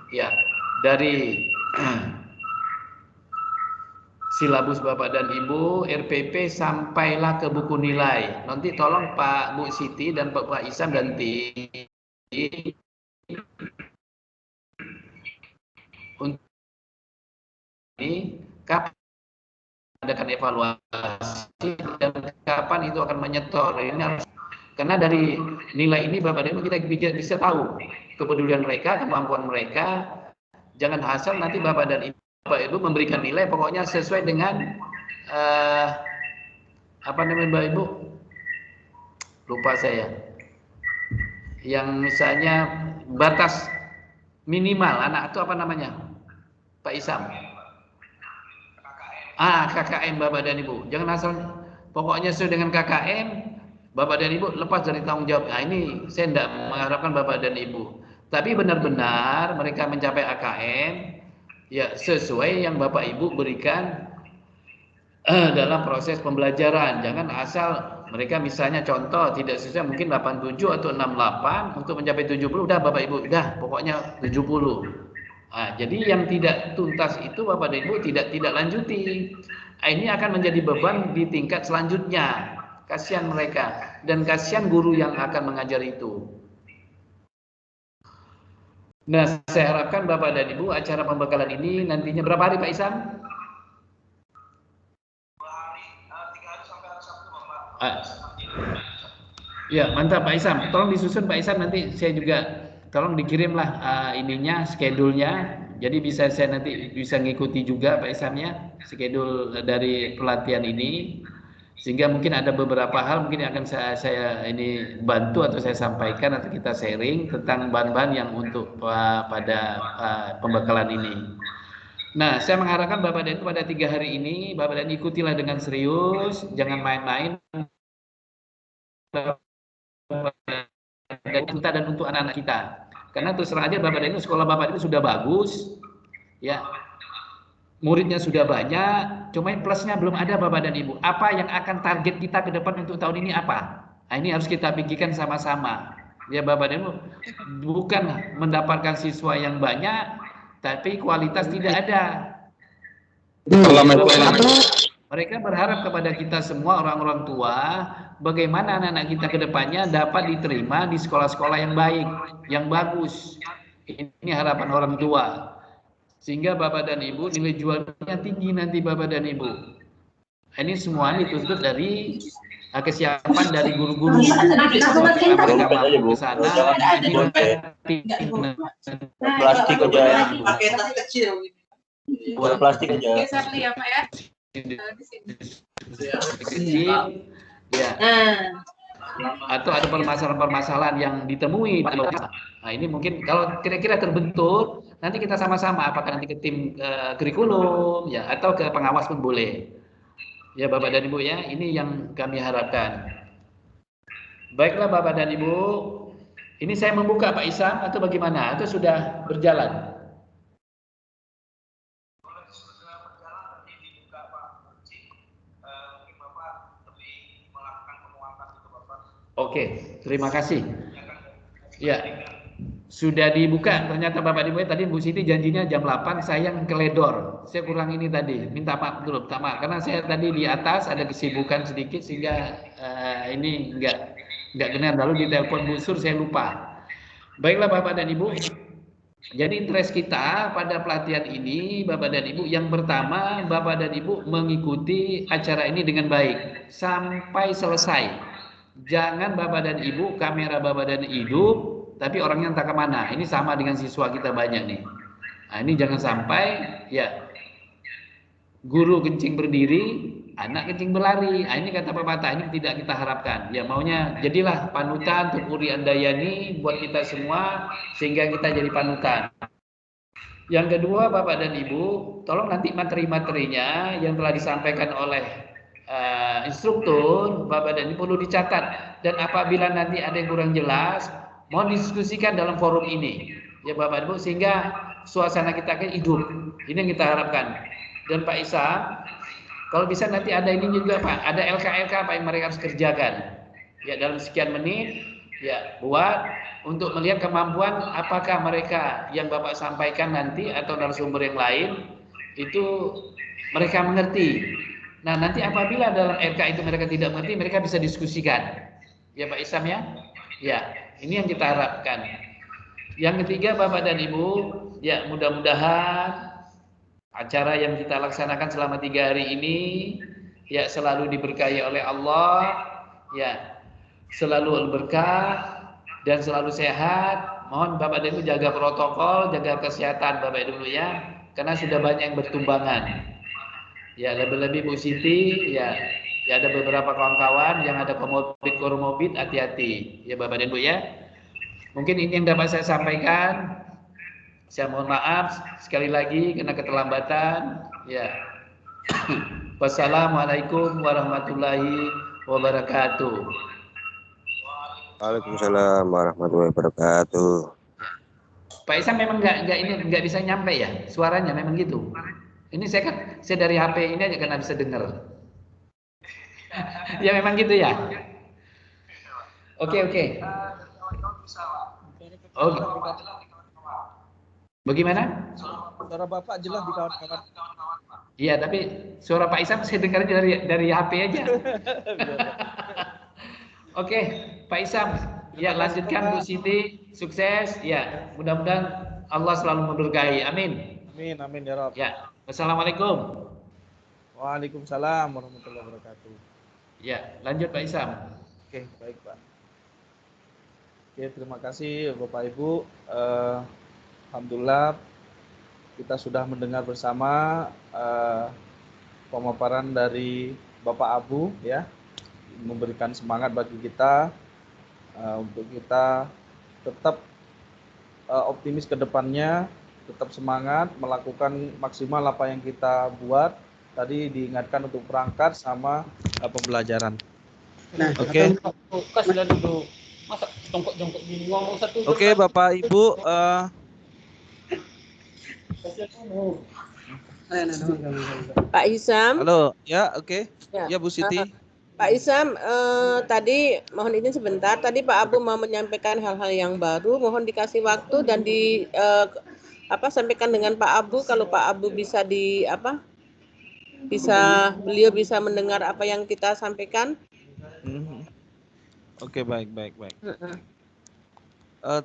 ya, dari silabus Bapak dan Ibu, RPP sampailah ke buku nilai. Nanti tolong Pak Bu Siti dan Pak Isam dan tim untuk ini kapan adakan evaluasi dan kapan itu akan menyetor. Ini harus, karena dari nilai ini Bapak dan Ibu kita bisa tahu kepedulian mereka, kemampuan mereka. Jangan asal nanti Bapak dan Ibu memberikan nilai pokoknya sesuai dengan apa namanya Bapak Ibu? Lupa saya. Yang misalnya batas minimal anak itu apa namanya? Pak Isam. KKM Bapak dan Ibu. Jangan asal pokoknya sesuai dengan KKM Bapak dan Ibu lepas dari tanggung jawab. Nah, ini saya tidak mengharapkan Bapak dan Ibu. Tapi benar-benar mereka mencapai AKM ya sesuai yang Bapak Ibu berikan dalam proses pembelajaran. Jangan asal mereka misalnya contoh tidak sesuai mungkin 87 atau 68 untuk mencapai 70 udah Bapak Ibu udah pokoknya 70. Nah, jadi yang tidak tuntas itu Bapak dan Ibu tidak lanjuti. Ini akan menjadi beban di tingkat selanjutnya. Kasihan mereka dan kasihan guru yang akan mengajar itu. Nah, saya harapkan Bapak dan Ibu acara pembekalan ini nantinya berapa hari Pak Isam? 2 hari, 3 hari sampai hari Sabtu Bapak. Ya, mantap Pak Isam. Tolong disusun Pak Isam, nanti saya juga tolong dikirimlah ininya, schedule-nya. Jadi bisa saya nanti bisa ngikuti juga Pak Isamnya, schedule dari pelatihan ini. Sehingga mungkin ada beberapa hal mungkin akan saya ini bantu atau saya sampaikan atau kita sharing tentang bahan-bahan yang untuk pada pembekalan ini. Nah, saya mengharapkan Bapak dan Ibu pada 3 hari ini Bapak dan Ibu ikutilah dengan serius, jangan main-main. Dan kita dan untuk anak-anak kita. Karena terus terang aja Bapak dan Ibu sekolah Bapak itu sudah bagus, ya. Muridnya sudah banyak, cuma plusnya belum ada Bapak dan Ibu. Apa yang akan target kita ke depan untuk tahun ini apa? Nah, ini harus kita pikirkan sama-sama. Ya Bapak dan Ibu, bukan mendapatkan siswa yang banyak, tapi kualitas tidak ada. Mereka berharap kepada kita semua orang-orang tua, bagaimana anak-anak kita ke depannya dapat diterima di sekolah-sekolah yang baik, yang bagus. Ini harapan orang tua. Sehingga Bapak dan Ibu nilai jualnya tinggi nanti Bapak dan Ibu. Ini semua dituntut dari kesiapan dari guru-guru. Mereka mampu ke sana. Plastik aja. Buat plastik aja. Kecil, ya. Atau ada permasalahan-permasalahan yang ditemui. Nah, ini mungkin kalau kira-kira terbentuk, nanti kita sama-sama apakah nanti ke tim kurikulum ya atau ke pengawas pun boleh. Ya Bapak dan Ibu ya, ini yang kami harapkan. Baiklah Bapak dan Ibu, ini saya membuka Pak Isam atau bagaimana? Atau sudah berjalan? Oke, terima kasih. Ya, sudah dibuka. Ternyata Bapak Ibu tadi Bu Siti janjinya jam 8, saya yang keledor. Saya kurang ini tadi. Minta maaf dulu, karena saya tadi di atas ada kesibukan sedikit sehingga ini enggak benar. Lalu di telepon Bu Sur saya lupa. Baiklah Bapak dan Ibu. Jadi interest kita pada pelatihan ini Bapak dan Ibu, yang pertama Bapak dan Ibu mengikuti acara ini dengan baik sampai selesai. Jangan Bapak dan Ibu, kamera Bapak dan hidup, tapi orangnya entah kemana. Ini sama dengan siswa kita banyak nih. Nah, ini jangan sampai ya guru kencing berdiri, anak kencing berlari. Nah, ini kata pepatah, ini tidak kita harapkan. Ya maunya jadilah panutan untuk Uri Andayani buat kita semua sehingga kita jadi panutan. Yang kedua, Bapak dan Ibu, tolong nanti materi-materinya yang telah disampaikan oleh instruktur, Bapak dan Ibu perlu dicatat. Dan apabila nanti ada yang kurang jelas, mohon didiskusikan dalam forum ini, ya Bapak dan Ibu, sehingga suasana kita akan hidup. Ini yang kita harapkan. Dan Pak Isam, kalau bisa nanti ada ini juga Pak, ada LK-LK apa yang mereka harus kerjakan. Ya dalam sekian menit, ya buat untuk melihat kemampuan apakah mereka yang Bapak sampaikan nanti atau narasumber yang lain itu mereka mengerti. Nah nanti apabila dalam RK itu mereka tidak mengerti, mereka bisa diskusikan. Ya Pak Isam ya. Ya ini yang kita harapkan. Yang ketiga Bapak dan Ibu, ya mudah-mudahan acara yang kita laksanakan selama 3 hari ini ya selalu diberkahi oleh Allah, ya selalu berkah dan selalu sehat. Mohon Bapak dan Ibu jaga protokol, jaga kesehatan Bapak dan Ibu ya, karena sudah banyak yang bertumbangan. Ya lebih-lebih Bu Siti, ya ada beberapa kawan-kawan yang ada komorbid, hati-hati ya Bapak dan Ibu ya. Mungkin ini yang dapat saya sampaikan. Saya mohon maaf sekali lagi karena keterlambatan. Ya. Wassalamualaikum warahmatullahi wabarakatuh. Waalaikumsalam warahmatullahi wabarakatuh. Pak Isam memang nggak bisa nyampe ya suaranya memang gitu. Ini saya dari HP ini aja karena bisa dengar. Ya memang gitu ya. Oke. Oh. Bagaimana? Suara Bapak jelas di kawan-kawan. Iya, tapi suara Pak Isam saya dengarnya dari HP aja. Oke, Pak Isam, ya lanjutkan Bu Siti, sukses, ya mudah-mudahan Allah selalu memberkahi, amin. Amin ya Rabb. Ya, wassalamualaikum. Waalaikumsalam warahmatullahi wabarakatuh. Ya, lanjut Pak Isam. Oke, baik Pak. Oke, terima kasih Bapak Ibu. Alhamdulillah kita sudah mendengar bersama pemaparan dari Bapak Abu ya, memberikan semangat bagi kita untuk kita tetap optimis ke depannya, tetap semangat melakukan maksimal apa yang kita buat. Tadi diingatkan untuk perangkat sama pembelajaran. Nah, Oke. Masa jongkok-jongkok gini ngomong satu. Oke, Bapak Ibu. Pak Isam. Halo, ya oke. Ya. Ya Bu Siti. Pak Isam, tadi mohon izin sebentar. Tadi Pak Abu mau menyampaikan hal-hal yang baru. Mohon dikasih waktu dan sampaikan dengan Pak Abu. Kalau Pak Abu bisa beliau bisa mendengar apa yang kita sampaikan. Oke, baik.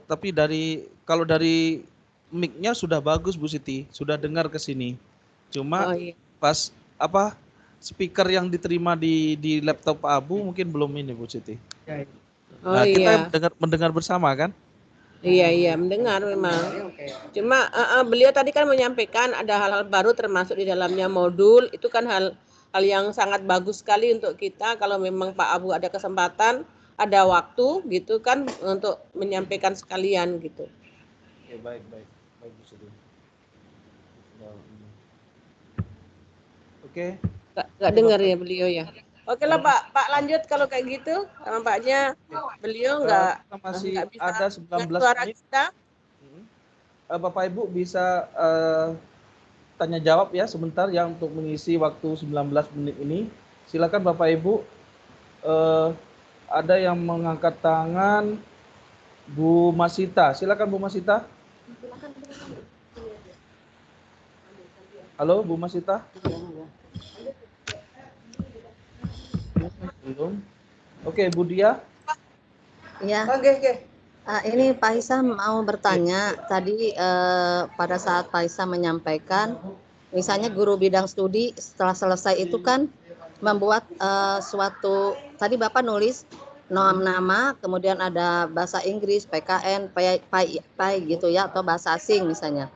Tapi kalau dari mic-nya sudah bagus Bu Siti, sudah dengar ke sini. Cuma pas speaker yang diterima di laptop Pak Abu mungkin belum ini Bu Siti. Kita mendengar bersama kan? Iya mendengar memang. Cuma beliau tadi kan menyampaikan ada hal-hal baru termasuk di dalamnya modul. Itu kan hal yang sangat bagus sekali untuk kita kalau memang Pak Abu ada kesempatan, ada waktu gitu kan untuk menyampaikan sekalian gitu. Ya, baik Bu Siti. Oke. Nggak dengar ya beliau ya. Oke lah Pak lanjut kalau kayak gitu. Nampaknya beliau nggak masih bisa ada 19 suara menit. kita. Bapak Ibu bisa tanya jawab ya sebentar ya untuk mengisi waktu 19 menit ini. Silakan Bapak Ibu. Ada yang mengangkat tangan. Bu Masita, silakan Bu Masita. Halo Bu Masita. Belum. Oke, Bu Dia. Ya. Oke. Ini Pak Isam mau bertanya. Tadi pada saat Pak Isam menyampaikan, misalnya guru bidang studi setelah selesai itu kan membuat suatu, tadi Bapak nulis nama, kemudian ada bahasa Inggris, PKN, PAI gitu ya, atau bahasa asing misalnya.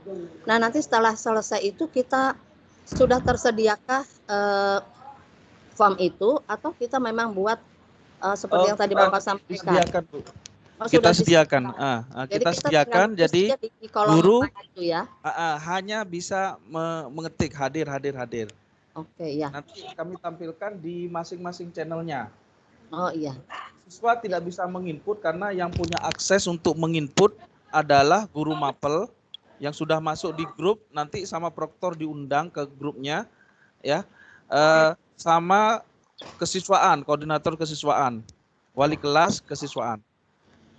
Nah nanti setelah selesai itu kita sudah tersediakah form itu atau kita memang buat seperti yang tadi Bapak sampaikan? Disediakan Bu. Oh, kita sudah sediakan. Jadi Kita kita sediakan. tinggal Jadi tulis di kolom guru apa itu ya. hanya bisa mengetik hadir. Oke, ya. Nanti kami tampilkan di masing-masing channelnya. Oh iya. Siswa tidak bisa menginput karena yang punya akses untuk menginput adalah guru mapel yang sudah masuk di grup. Nanti sama proktor diundang ke grupnya, ya, sama kesiswaan, koordinator kesiswaan, wali kelas kesiswaan.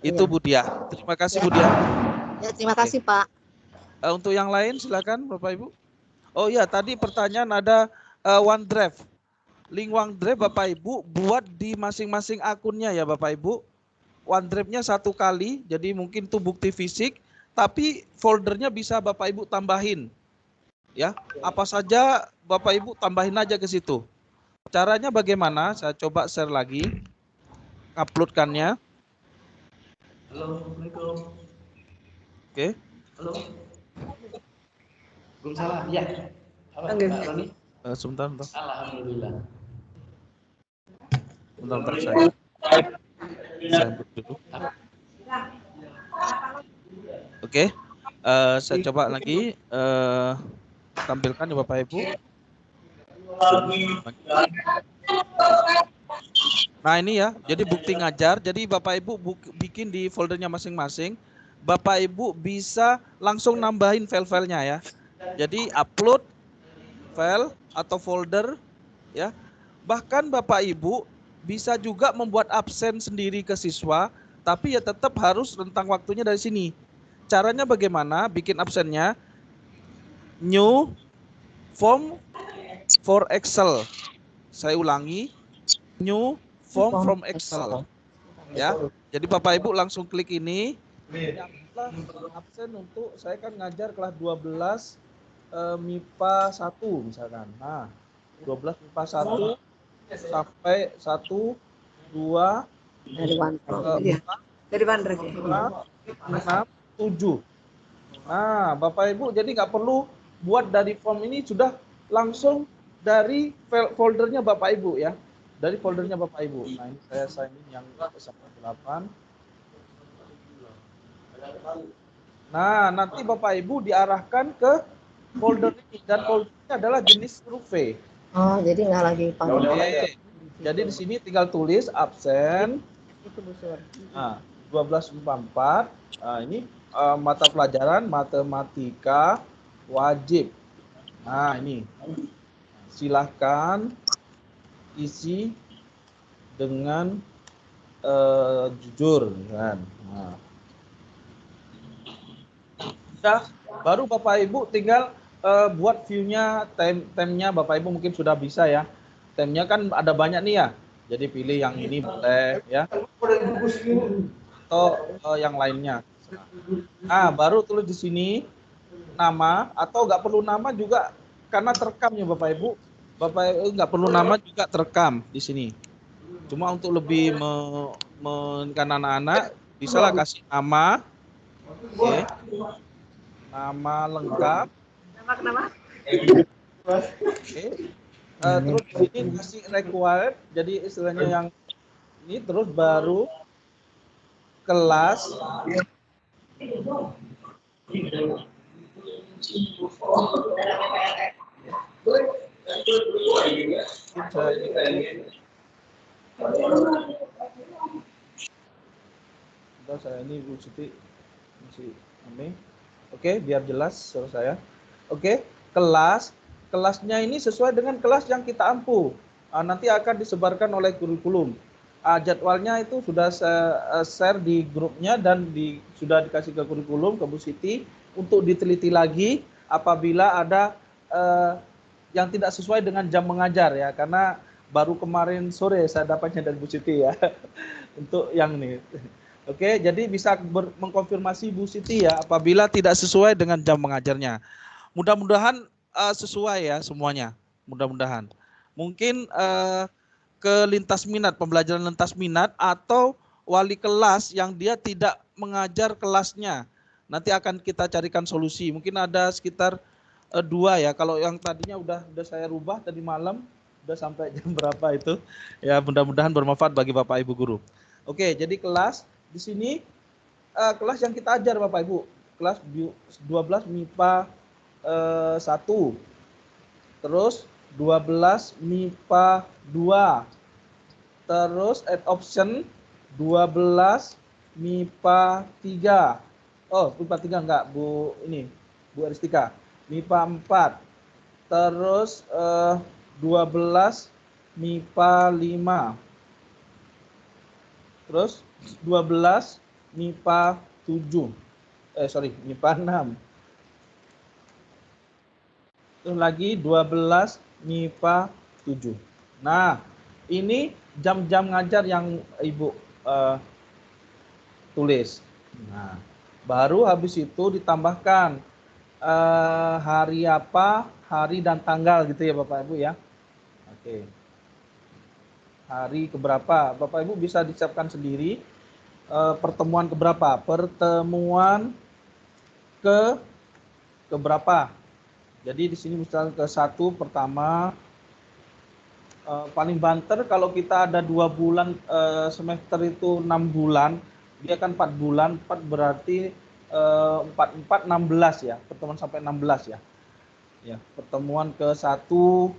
Itu Bu Dia. Terima kasih Bu Dia. Ya, terima kasih Pak. Untuk yang lain silakan Bapak Ibu. Oh iya, tadi pertanyaan ada OneDrive. Link OneDrive Bapak Ibu buat di masing-masing akunnya ya Bapak Ibu. OneDrive-nya 1 kali, jadi mungkin itu bukti fisik, tapi foldernya bisa Bapak Ibu tambahin. Ya, apa saja Bapak Ibu tambahin aja ke situ. Caranya bagaimana? Saya coba share lagi. Uploadkannya. Halo, Assalamualaikum. Oke. Halo. Waalaikumsalam. Ya. Apa, Oke. Pak Roni? Sebentar. Alhamdulillah. Bentar saya buat dulu. Oke. Saya coba lagi tampilkan ya Bapak Ibu. Nah ini ya, jadi bukti ngajar. Jadi Bapak Ibu bikin di foldernya masing-masing. Bapak Ibu bisa langsung nambahin file-filenya ya. Jadi upload file atau folder ya. Bahkan Bapak Ibu bisa juga membuat absen sendiri ke siswa, tapi ya tetap harus rentang waktunya dari sini. Caranya bagaimana? Bikin absennya new form for Excel. Saya ulangi, new form from Excel. Ya. Jadi Bapak Ibu langsung klik ini. Absen untuk saya kan ngajar kelas 12 MIPA 1 misalkan. Nah, 12 MIPA 1 sampai 1 2 Dari OneDrive. Iya. Dari OneDrive. 6 7. Nah, Bapak Ibu jadi nggak perlu buat dari form ini, sudah langsung dari foldernya Bapak Ibu ya. Dari foldernya Bapak Ibu. Nah, ini saya sign in yang sampai 8. Nah, nanti Bapak Ibu diarahkan ke folder ini, dan foldernya adalah jenis survei. Oh, jadi nggak lagi panggil. Jadi di sini tinggal tulis absen. Itu Bu Sur. Nah, 1244. Nah, ini mata pelajaran matematika wajib. Nah, ini. Silahkan isi dengan jujur kan. Nah. Sudah, baru Bapak Ibu tinggal buat view-nya, temnya Bapak Ibu mungkin sudah bisa ya. Temnya kan ada banyak nih ya. Jadi pilih yang ini boleh ya. Atau yang lainnya. Nah, baru tulis di sini nama, atau nggak perlu nama juga karena terekam ya Bapak Ibu. Bapak Ibu nggak perlu nama juga terekam di sini. Cuma untuk lebih menekan anak-anak, bisa lah kasih nama. Oke. Nama lengkap. Nama? Oke. Terus di sini kasih required, jadi istilahnya yang ini, terus baru kelas. Saya ini Bu Siti masih ini. Oke, biar jelas suara saya. Oke, kelasnya ini sesuai dengan kelas yang kita ampu. Nanti akan disebarkan oleh kurikulum. Jadwalnya itu sudah saya share di grupnya dan sudah dikasih ke kurikulum, ke Bu Siti untuk diteliti lagi apabila ada yang tidak sesuai dengan jam mengajar ya, karena baru kemarin sore saya dapatnya dari Bu Siti ya untuk yang ini. Oke, jadi bisa mengkonfirmasi Bu Siti ya apabila tidak sesuai dengan jam mengajarnya. Mudah-mudahan sesuai ya semuanya. Mudah-mudahan. Mungkin ke lintas minat, pembelajaran lintas minat, atau wali kelas yang dia tidak mengajar kelasnya. Nanti akan kita carikan solusi. Mungkin ada sekitar 2 ya. Kalau yang tadinya udah saya rubah tadi malam, udah sampai jam berapa itu. Ya mudah-mudahan bermanfaat bagi Bapak Ibu guru. Oke, jadi kelas di sini kelas yang kita ajar Bapak Ibu, kelas 12 MIPA 1, terus 12 MIPA 2, terus add option 12 MIPA 3. Oh, MIPA 3 enggak, Bu Aristika. MIPA 4. Terus 12 MIPA 5. Terus 12 MIPA 7. MIPA 6. Terus lagi 12 MIPA 7. Nah, ini jam-jam ngajar yang Ibu tulis. Nah, baru habis itu ditambahkan hari apa, hari dan tanggal gitu ya Bapak Ibu ya. Oke. Hari keberapa? Bapak Ibu bisa disiapkan sendiri. Pertemuan keberapa? Pertemuan keberapa? Jadi di sini misalnya ke 1 pertama, paling banter kalau kita ada 2 bulan, semester itu 6 bulan, dia kan 4 bulan, 4 berarti 4 16 ya, pertemuan sampai 16 ya. Ya, pertemuan ke 1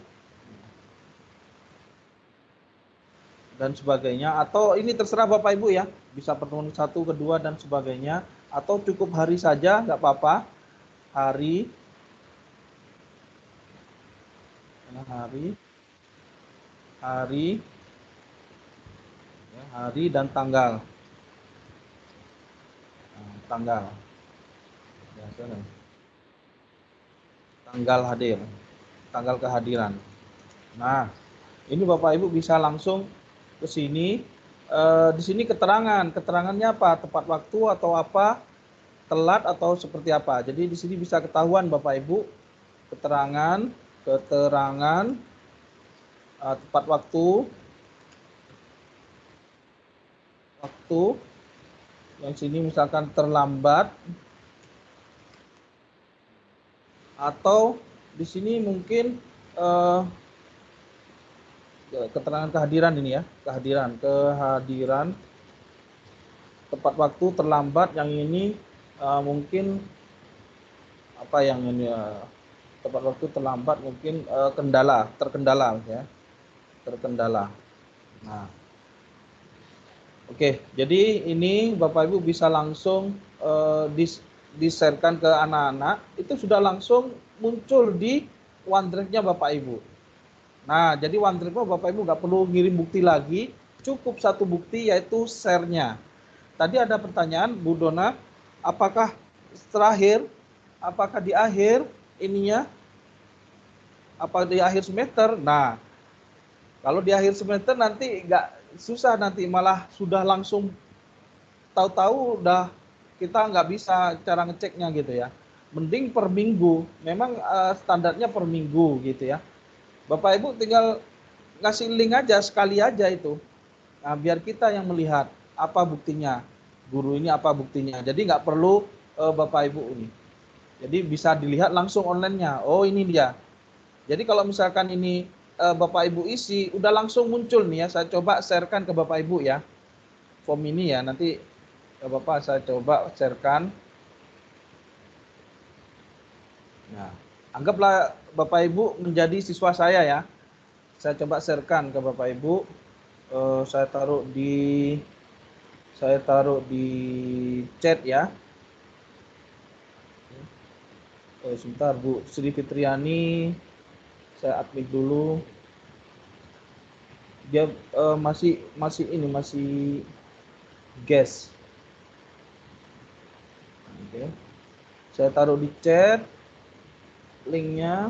dan sebagainya, atau ini terserah Bapak Ibu ya, bisa pertemuan 1, kedua dan sebagainya, atau cukup hari saja nggak apa-apa, hari dan tanggal. Tanggal hadir, tanggal kehadiran. Nah, ini Bapak Ibu bisa langsung ke sini. Di sini keterangannya apa? Tepat waktu atau apa? Telat atau seperti apa? Jadi di sini bisa ketahuan Bapak Ibu keterangan tepat waktu yang sini misalkan terlambat, atau di sini mungkin keterangan kehadiran ini ya, kehadiran tepat waktu terlambat, yang ini mungkin apa yang ini tepat waktu terlambat mungkin terkendala ya, terkendala. Nah, oke, jadi ini Bapak Ibu bisa langsung di-share-kan ke anak-anak, itu sudah langsung muncul di OneDrive-nya Bapak Ibu. Nah, jadi OneDrive Bapak Ibu nggak perlu ngirim bukti lagi, cukup satu bukti yaitu share-nya. Tadi ada pertanyaan Bu Dona, apakah di akhir ininya, apa di akhir semester? Nah, kalau di akhir semester nanti nggak susah, nanti malah sudah langsung tahu-tahu udah kita nggak bisa cara ngeceknya gitu ya. Mending per minggu, memang standarnya per minggu gitu ya. Bapak Ibu tinggal ngasih link aja sekali aja itu. Nah, biar kita yang melihat apa buktinya, guru ini apa buktinya. Jadi nggak perlu Bapak Ibu ini. Jadi bisa dilihat langsung online-nya. Oh, ini dia. Jadi kalau misalkan ini Bapak Ibu isi, udah langsung muncul nih ya. Saya coba share-kan ke Bapak Ibu ya. Form ini ya, nanti Bapak saya coba share-kan. Nah, anggaplah Bapak Ibu menjadi siswa saya ya. Saya coba share-kan ke Bapak Ibu. Saya taruh di chat ya. Sebentar Bu Sri Fitriani, saya admit dulu. Dia masih guest. Oke. Saya taruh di chat linknya.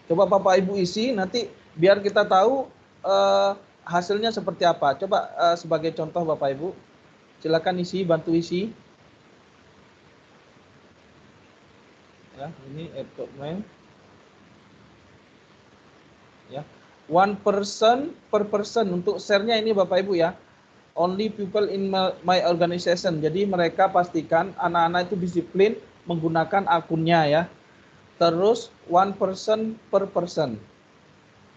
Coba Bapak Ibu isi, nanti biar kita tahu hasilnya seperti apa. Coba sebagai contoh Bapak Ibu, silakan isi, bantu isi. Ya, ini document. Ya, 1 person per person untuk share-nya ini Bapak Ibu ya. Only people in my organization. Jadi mereka pastikan anak-anak itu disiplin menggunakan akunnya ya. Terus 1 person per person.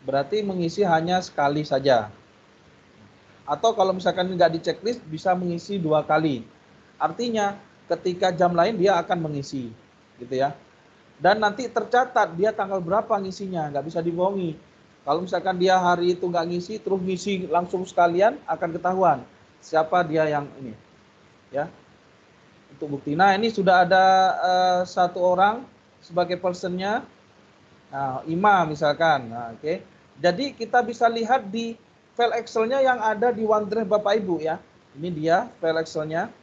Berarti mengisi hanya sekali saja. Atau kalau misalkan nggak di checklist bisa mengisi 2 kali. Artinya ketika jam lain dia akan mengisi, gitu ya. Dan nanti tercatat dia tanggal berapa ngisinya, nggak bisa dibohongi. Kalau misalkan dia hari itu nggak ngisi, terus ngisi langsung sekalian, akan ketahuan siapa dia yang ini, ya. Untuk bukti. Nah, ini sudah ada 1 orang sebagai personnya. Nah, Ima misalkan. Nah, oke. Jadi kita bisa lihat di file Excel-nya yang ada di OneDrive Bapak Ibu ya. Ini dia file Excel-nya.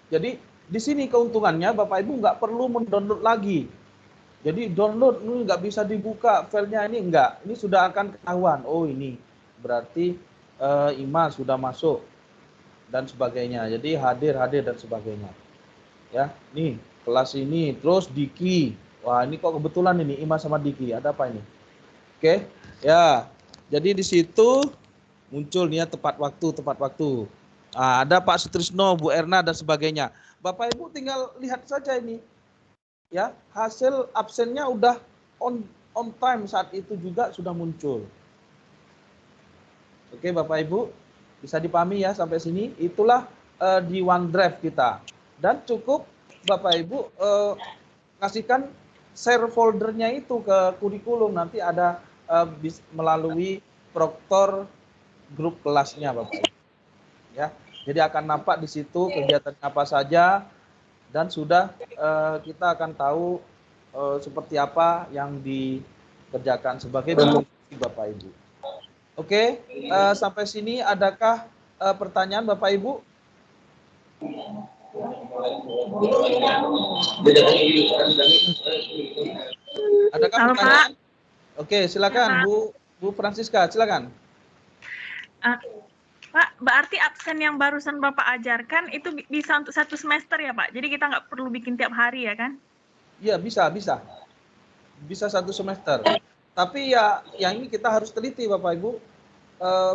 Jadi di sini keuntungannya Bapak Ibu nggak perlu mendownload lagi. Jadi download ini nggak bisa dibuka filenya, ini enggak. Ini sudah akan ketahuan. Oh, ini berarti Ima sudah masuk dan sebagainya. Jadi hadir dan sebagainya. Ya, nih kelas ini, terus Diki. Wah, ini kok kebetulan ini Ima sama Diki. Ada apa ini? Oke. Ya. Jadi di situ muncul nih ya tepat waktu. Nah, ada Pak Sutrisno, Bu Erna dan sebagainya. Bapak Ibu tinggal lihat saja ini. Ya, hasil absennya udah on time saat itu juga sudah muncul. Oke, Bapak Ibu, bisa dipahami ya sampai sini. Itulah di OneDrive kita. Dan cukup Bapak Ibu kasihkan share foldernya itu ke kurikulum, nanti ada melalui proktor grup kelasnya Bapak Ibu. Ya, jadi akan nampak di situ kegiatan apa saja dan sudah kita akan tahu seperti apa yang dikerjakan sebagai bukti Bapak Ibu. Oke, sampai sini adakah pertanyaan Bapak Ibu? Adakah pertanyaan? Oke, silakan Bu Francisca, silakan. Pak, berarti absen yang barusan Bapak ajarkan itu bisa untuk 1 semester ya Pak? Jadi kita nggak perlu bikin tiap hari ya kan? Iya, bisa. Bisa 1 semester. Tapi ya yang ini kita harus teliti Bapak Ibu.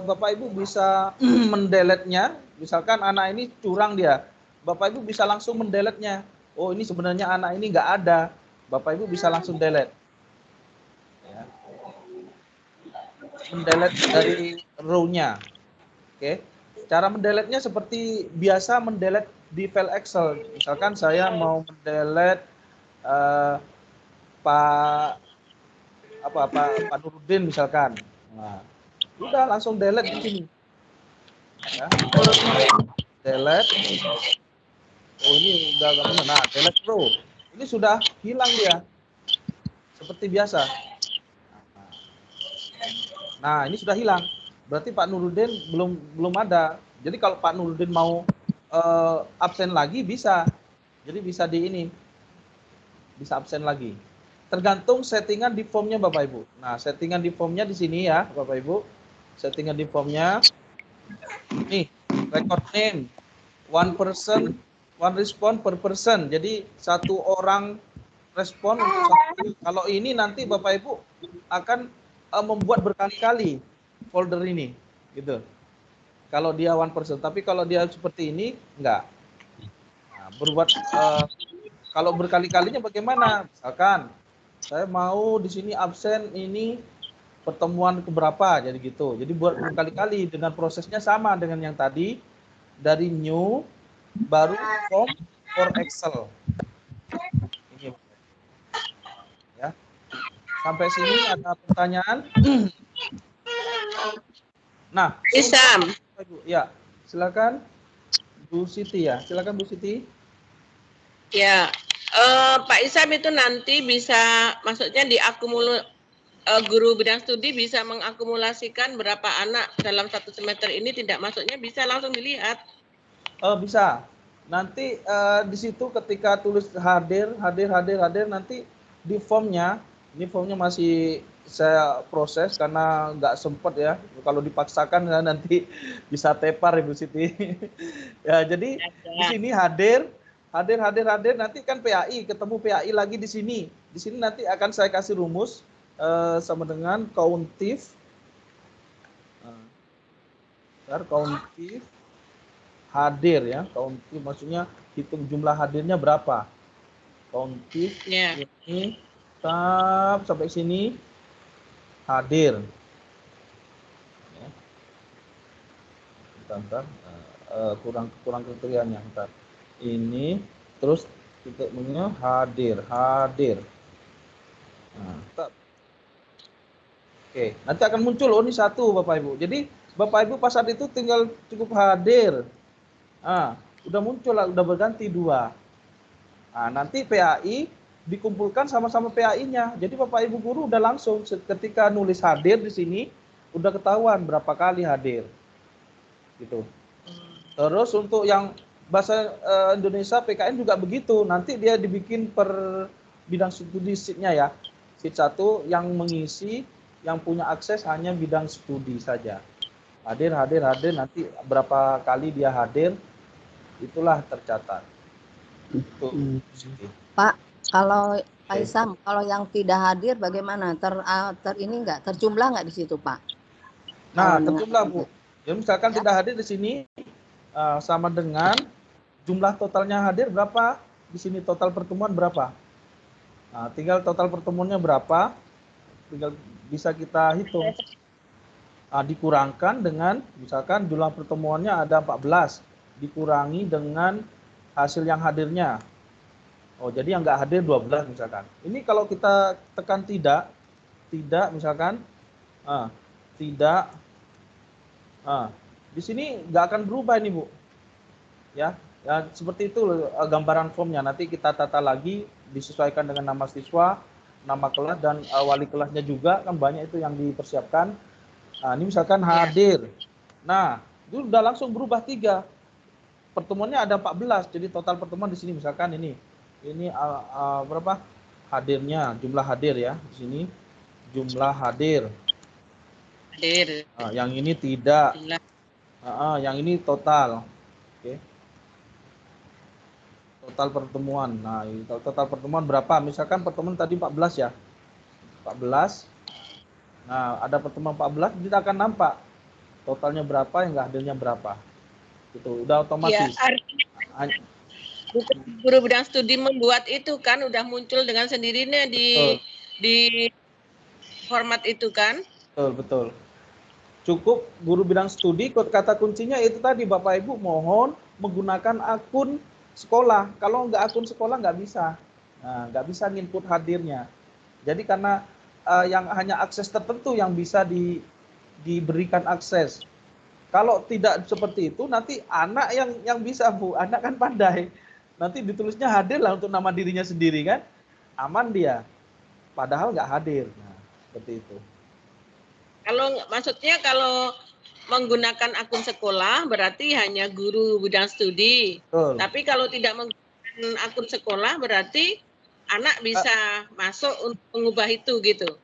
Bapak Ibu bisa mendelete-nya, misalkan anak ini curang dia. Bapak Ibu bisa langsung mendelete-nya. Oh, ini sebenarnya anak ini nggak ada. Bapak Ibu bisa langsung delete. Ya. Mendelete dari row-nya. Oke. Cara mendelete-nya seperti biasa mendelete di file Excel. Misalkan saya mau mendelete Pak Nurudin misalkan. Nah, udah langsung delete di sini. Ya. Delete. Oh, ini udah gak benar. Nah, delete row. Ini sudah hilang dia. Seperti biasa. Nah, ini sudah hilang. Berarti Pak Nurudin belum ada. Jadi kalau Pak Nurudin mau absen lagi bisa. Jadi bisa bisa absen lagi. Tergantung settingan di formnya Bapak Ibu. Nah, settingan di formnya di sini ya Bapak Ibu. Settingan di formnya. Nih, record name. 1 person, 1 respon per person. Jadi 1 orang respon untuk 1. Kalau ini nanti Bapak Ibu akan membuat berkali-kali folder ini, gitu. Kalau dia 1 person, tapi kalau dia seperti ini enggak. Nah, kalau berkali-kalinya bagaimana? Misalkan saya mau di sini absen ini pertemuan keberapa, jadi gitu. Jadi buat berkali-kali dengan prosesnya sama dengan yang tadi, dari new baru form for Excel. Ini. Ya. Sampai sini ada pertanyaan? Nah, Isam. Ya, silakan Bu Siti ya. Silakan Bu Siti. Ya, Pak Isam itu nanti bisa, maksudnya guru bidang studi bisa mengakumulasikan berapa anak dalam 1 semester ini tidak masuknya, bisa langsung dilihat. Bisa. Nanti di situ ketika tulis hadir, nanti di formnya, ini formnya masih saya proses karena nggak sempat ya. Kalau dipaksakan nanti bisa tepar Ibu Siti. Ya, jadi di sini hadir, nanti kan PAI, ketemu PAI lagi di sini. Di sini nanti akan saya kasih rumus sama dengan countif. Countif hadir ya. Countif maksudnya hitung jumlah hadirnya berapa. Countif ini sampai sini hadir. bentar. Kurang kriterianya. Bentar. Ini terus titik menengah hadir. Nah, bentar. Oke, nanti akan muncul ini satu Bapak Ibu. Jadi Bapak Ibu pas saat itu tinggal cukup hadir. Udah muncul lah, udah berganti 2. Nah, nanti PAI dikumpulkan sama-sama PAI-nya. Jadi Bapak Ibu guru udah langsung ketika nulis hadir di sini udah ketahuan berapa kali hadir. Gitu. Terus untuk yang bahasa Indonesia PKN juga begitu. Nanti dia dibikin per bidang studi sheet-nya ya. Sheet 1 yang mengisi yang punya akses hanya bidang studi saja. Hadir nanti berapa kali dia hadir itulah tercatat. Itu. Pak, kalau Pak Isam, kalau yang tidak hadir bagaimana? Ini enggak terjumlah enggak di situ, Pak? Nah, terjumlah, Bu. Ya, misalkan tidak hadir di sini sama dengan jumlah totalnya hadir berapa? Di sini total pertemuan berapa? Nah, tinggal total pertemuannya berapa? Tinggal bisa kita hitung. Dikurangkan dengan misalkan jumlah pertemuannya ada 14, dikurangi dengan hasil yang hadirnya. Oh, jadi yang nggak hadir 12 misalkan. Ini kalau kita tekan tidak misalkan, tidak, di sini nggak akan berubah ini Bu. Ya seperti itu gambaran formnya. Nanti kita tata lagi, disesuaikan dengan nama siswa, nama kelas dan wali kelasnya juga kan banyak itu yang dipersiapkan. Nah, ini misalkan hadir. Nah, itu udah langsung berubah 3. Pertemuannya ada 14. Jadi total pertemuan di sini misalkan ini berapa? Hadirnya, jumlah hadir ya. Di sini jumlah hadir. Yang ini tidak. Yang ini total. Oke. Total pertemuan. Nah, total pertemuan berapa? Misalkan pertemuan tadi 14 ya. 14. Nah, ada pertemuan 14, kita akan nampak totalnya berapa, yang nggak hadirnya berapa. Itu udah otomatis. Ya, artinya guru bidang studi membuat itu kan udah muncul dengan sendirinya di format itu kan? Betul. Cukup guru bidang studi, kata kuncinya itu tadi Bapak Ibu mohon menggunakan akun sekolah. Kalau nggak akun sekolah nggak bisa. Nah, nggak bisa nginput hadirnya. Jadi karena yang hanya akses tertentu yang bisa diberikan akses. Kalau tidak seperti itu, nanti anak yang bisa Bu, anak kan pandai. Nanti ditulisnya hadir lah untuk nama dirinya sendiri kan, aman dia. Padahal nggak hadir. Nah, seperti itu. Maksudnya kalau menggunakan akun sekolah berarti hanya guru bidang studi. Betul. Tapi kalau tidak menggunakan akun sekolah berarti anak bisa masuk untuk mengubah itu gitu.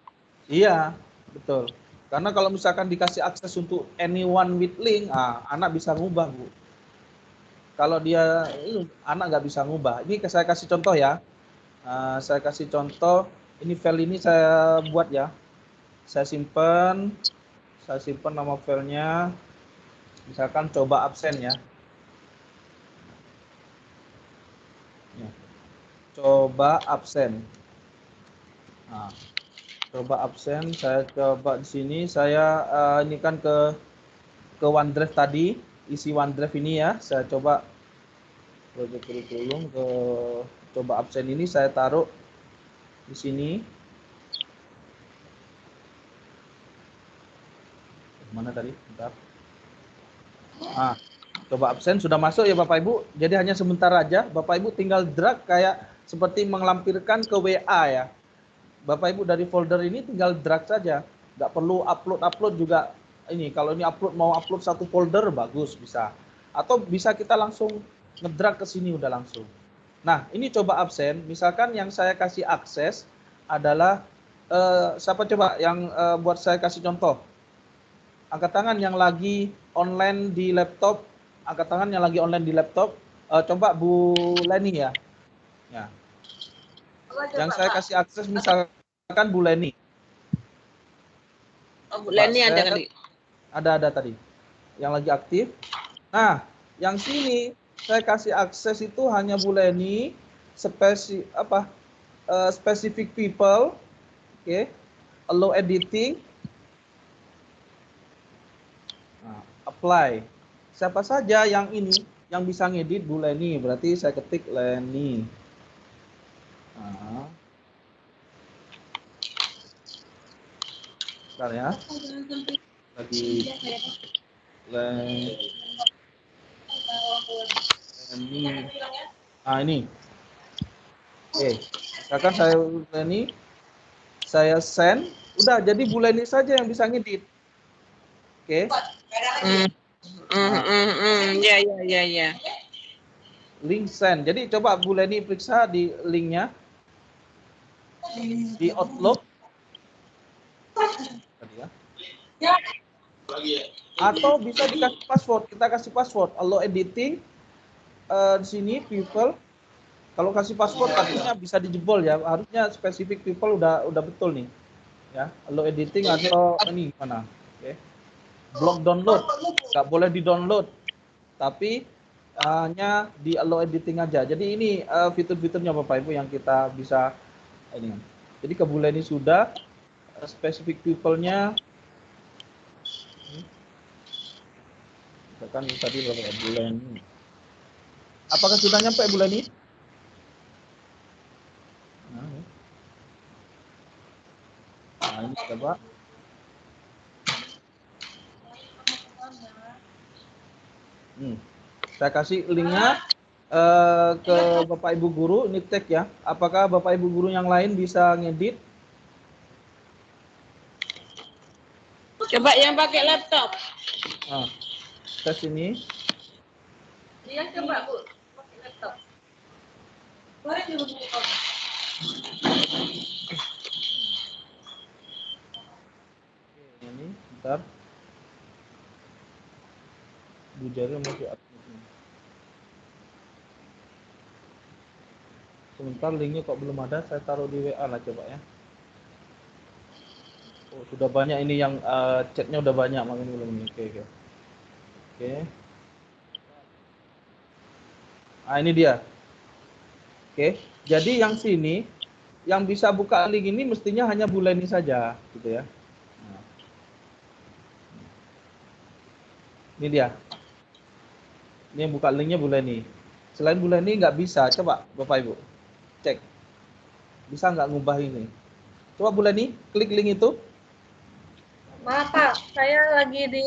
Iya, betul. Karena kalau misalkan dikasih akses untuk anyone with link, anak bisa ngubah Bu. Kalau dia anak nggak bisa ngubah. Ini saya kasih contoh ya. Saya kasih contoh. Ini file ini saya buat ya. Saya simpan nama filenya. Misalkan coba absen ya. Coba absen. Nah, coba absen. Saya coba di sini. Saya ini kan ke OneDrive tadi, isi OneDrive ini ya. Saya coba project kurikulum ke coba absen ini saya taruh di sini. Mana tadi? Bentar. Coba absen sudah masuk ya Bapak Ibu. Jadi hanya sebentar aja. Bapak Ibu tinggal drag kayak seperti mengelampirkan ke WA ya. Bapak Ibu dari folder ini tinggal drag saja. Nggak perlu upload juga. Ini kalau ini mau upload satu folder bagus bisa. Atau bisa kita langsung ngedrag ke sini udah langsung. Nah, ini coba absen. Misalkan yang saya kasih akses adalah siapa coba yang buat saya kasih contoh. Angkat tangan yang lagi online di laptop. Angkat tangan yang lagi online di laptop. Coba Bu Leni ya. Ya. Yang saya kasih akses misalkan Bu Leni. Oh, Bu Leni ada kali. Ada tadi. Yang lagi aktif. Nah, yang sini saya kasih akses itu hanya Bu Leni, specific people, oke, allow editing, apply. siapa saja yang ini yang bisa ngedit Bu Leni, berarti saya ketik Leni. Nah. Bentar ya. Lagi Leni. Nah, ini. Oke, misalkan saya Leni, saya send, udah jadi Bu Leni saja yang bisa ngedit. Oke. Ya. Link send. Jadi coba Bu Leni periksa di linknya di Outlook. Tadi ya. Atau bisa dikasih password. Kita kasih password. Allow editing di sini people. Kalau kasih password artinya bisa dijebol ya. Harusnya spesifik people udah betul nih. Ya, allow editing atau ini mana? Oke. Block download. Nggak boleh di-download. Tapi hanya di allow editing aja. Jadi ini fitur-fiturnya Bapak Ibu yang kita bisa ini. Jadi ke Bu Leni sudah spesifik people-nya. Misalkan tadi berapa Bu Leni. Apakah sudah nyampe Bu Leni? Nah, ini coba. Saya kasih linknya ke Bapak Ibu guru, ini tag ya. Apakah Bapak Ibu guru yang lain bisa ngedit? Coba yang pakai laptop. Nah, tes ini. Dia coba Bu, pakai laptop. Boleh juga buka. Ini, bentar. Bu Jari masih aktif. Sebentar, linknya kok belum ada, saya taruh di WA lah coba ya. Oh, sudah banyak ini yang chatnya udah banyak, makanya belum ini. Oke. Ah, ini dia. Oke, jadi yang sini, yang bisa buka link ini mestinya hanya Bu Leni saja, gitu ya. Nah. Ini dia. Ini yang buka linknya Bu Leni. Selain Bu Leni nggak bisa, coba Bapak Ibu cek. Bisa nggak ngubah ini? Coba Bu Leni, klik link itu. Maaf Pak, saya lagi di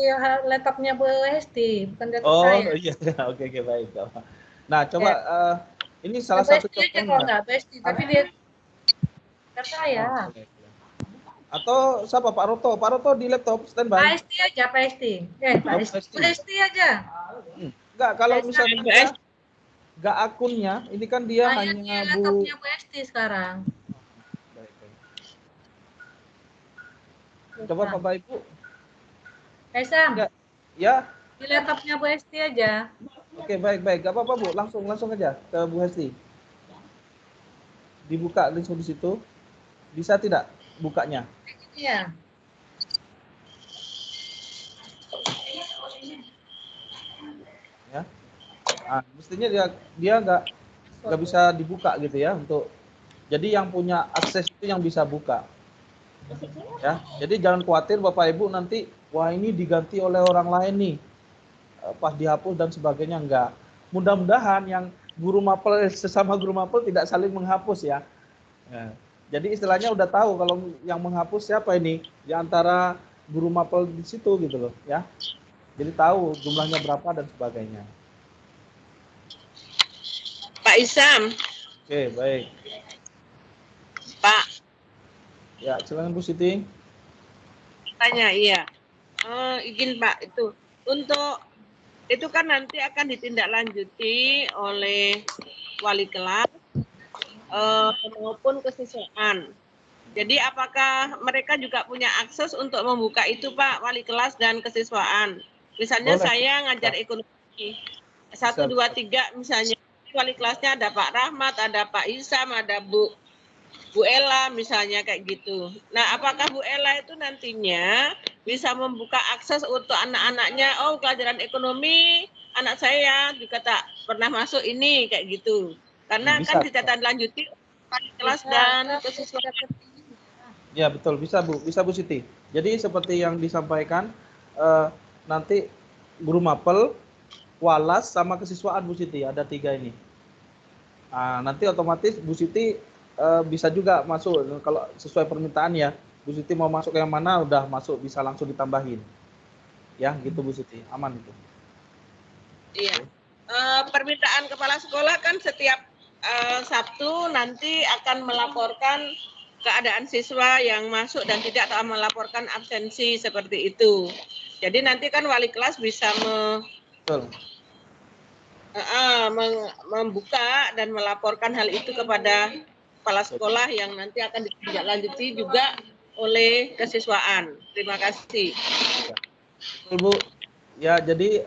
laptopnya Bu Hesti, bukan laptop Oh saya. iya, oke baik. Nah coba ini salah satu contohnya. Kalau nggak Hesti, tapi dia nggak saya. Atau siapa Pak Roto? Pak Roto di laptop standby. Pak Hesti aja, Pak Hesti. Bu Hesti aja. Enggak, kalau misalnya enggak akunnya, ini kan dia hanya Bu. Laptopnya Bu Hesti sekarang. Coba Bapak Ibu. Sam. Ya. Di laptopnya Bu Hesti aja. Oke, baik. Gak apa-apa Bu, langsung aja ke Bu Hesti. Dibuka langsung di situ. Bisa tidak bukanya? Iya. Ya. Nah, mestinya dia nggak bisa dibuka gitu ya untuk. Jadi yang punya akses itu yang bisa buka. Ya, jadi jangan khawatir Bapak Ibu nanti wah ini diganti oleh orang lain nih. Pas dihapus dan sebagainya enggak. Mudah-mudahan yang guru mapel sesama guru mapel tidak saling menghapus ya. Ya. Jadi istilahnya udah tahu kalau yang menghapus siapa ini di antara guru mapel di situ gitu loh ya. Jadi tahu jumlahnya berapa dan sebagainya. Pak Isam. Oke, baik. Pak. Ya, silakan Bu Siti. Tanya, iya. Izin Pak, itu untuk itu kan nanti akan ditindaklanjuti oleh wali kelas maupun kesiswaan. Jadi apakah mereka juga punya akses untuk membuka itu Pak, wali kelas dan kesiswaan? Misalnya boleh. Saya ngajar ekonomi 1, 2, 3 misalnya wali kelasnya ada Pak Rahmat, ada Pak Isam, ada Bu Ella misalnya kayak gitu. Nah, apakah Bu Ella itu nantinya bisa membuka akses untuk anak-anaknya, oh pelajaran ekonomi anak saya juga tak pernah masuk ini kayak gitu. Karena bisa, kan ditindaklanjuti kelas dan kesiswaan. Ya, betul, bisa Bu Siti. Jadi seperti yang disampaikan nanti guru mapel Walas sama kesiswaan Bu Siti, ada 3 ini. Nah, nanti otomatis Bu Siti bisa juga masuk kalau sesuai permintaan ya. Bu Siti mau masuk ke yang mana udah masuk, bisa langsung ditambahin. Ya, gitu Bu Siti. Aman itu. Iya. Permintaan kepala sekolah kan setiap Sabtu nanti akan melaporkan keadaan siswa yang masuk dan tidak, atau melaporkan absensi seperti itu. Jadi nanti kan wali kelas bisa membuka dan melaporkan hal itu kepada kepala sekolah yang nanti akan ditindaklanjuti juga oleh kesiswaan. Terima kasih. Bu, ya jadi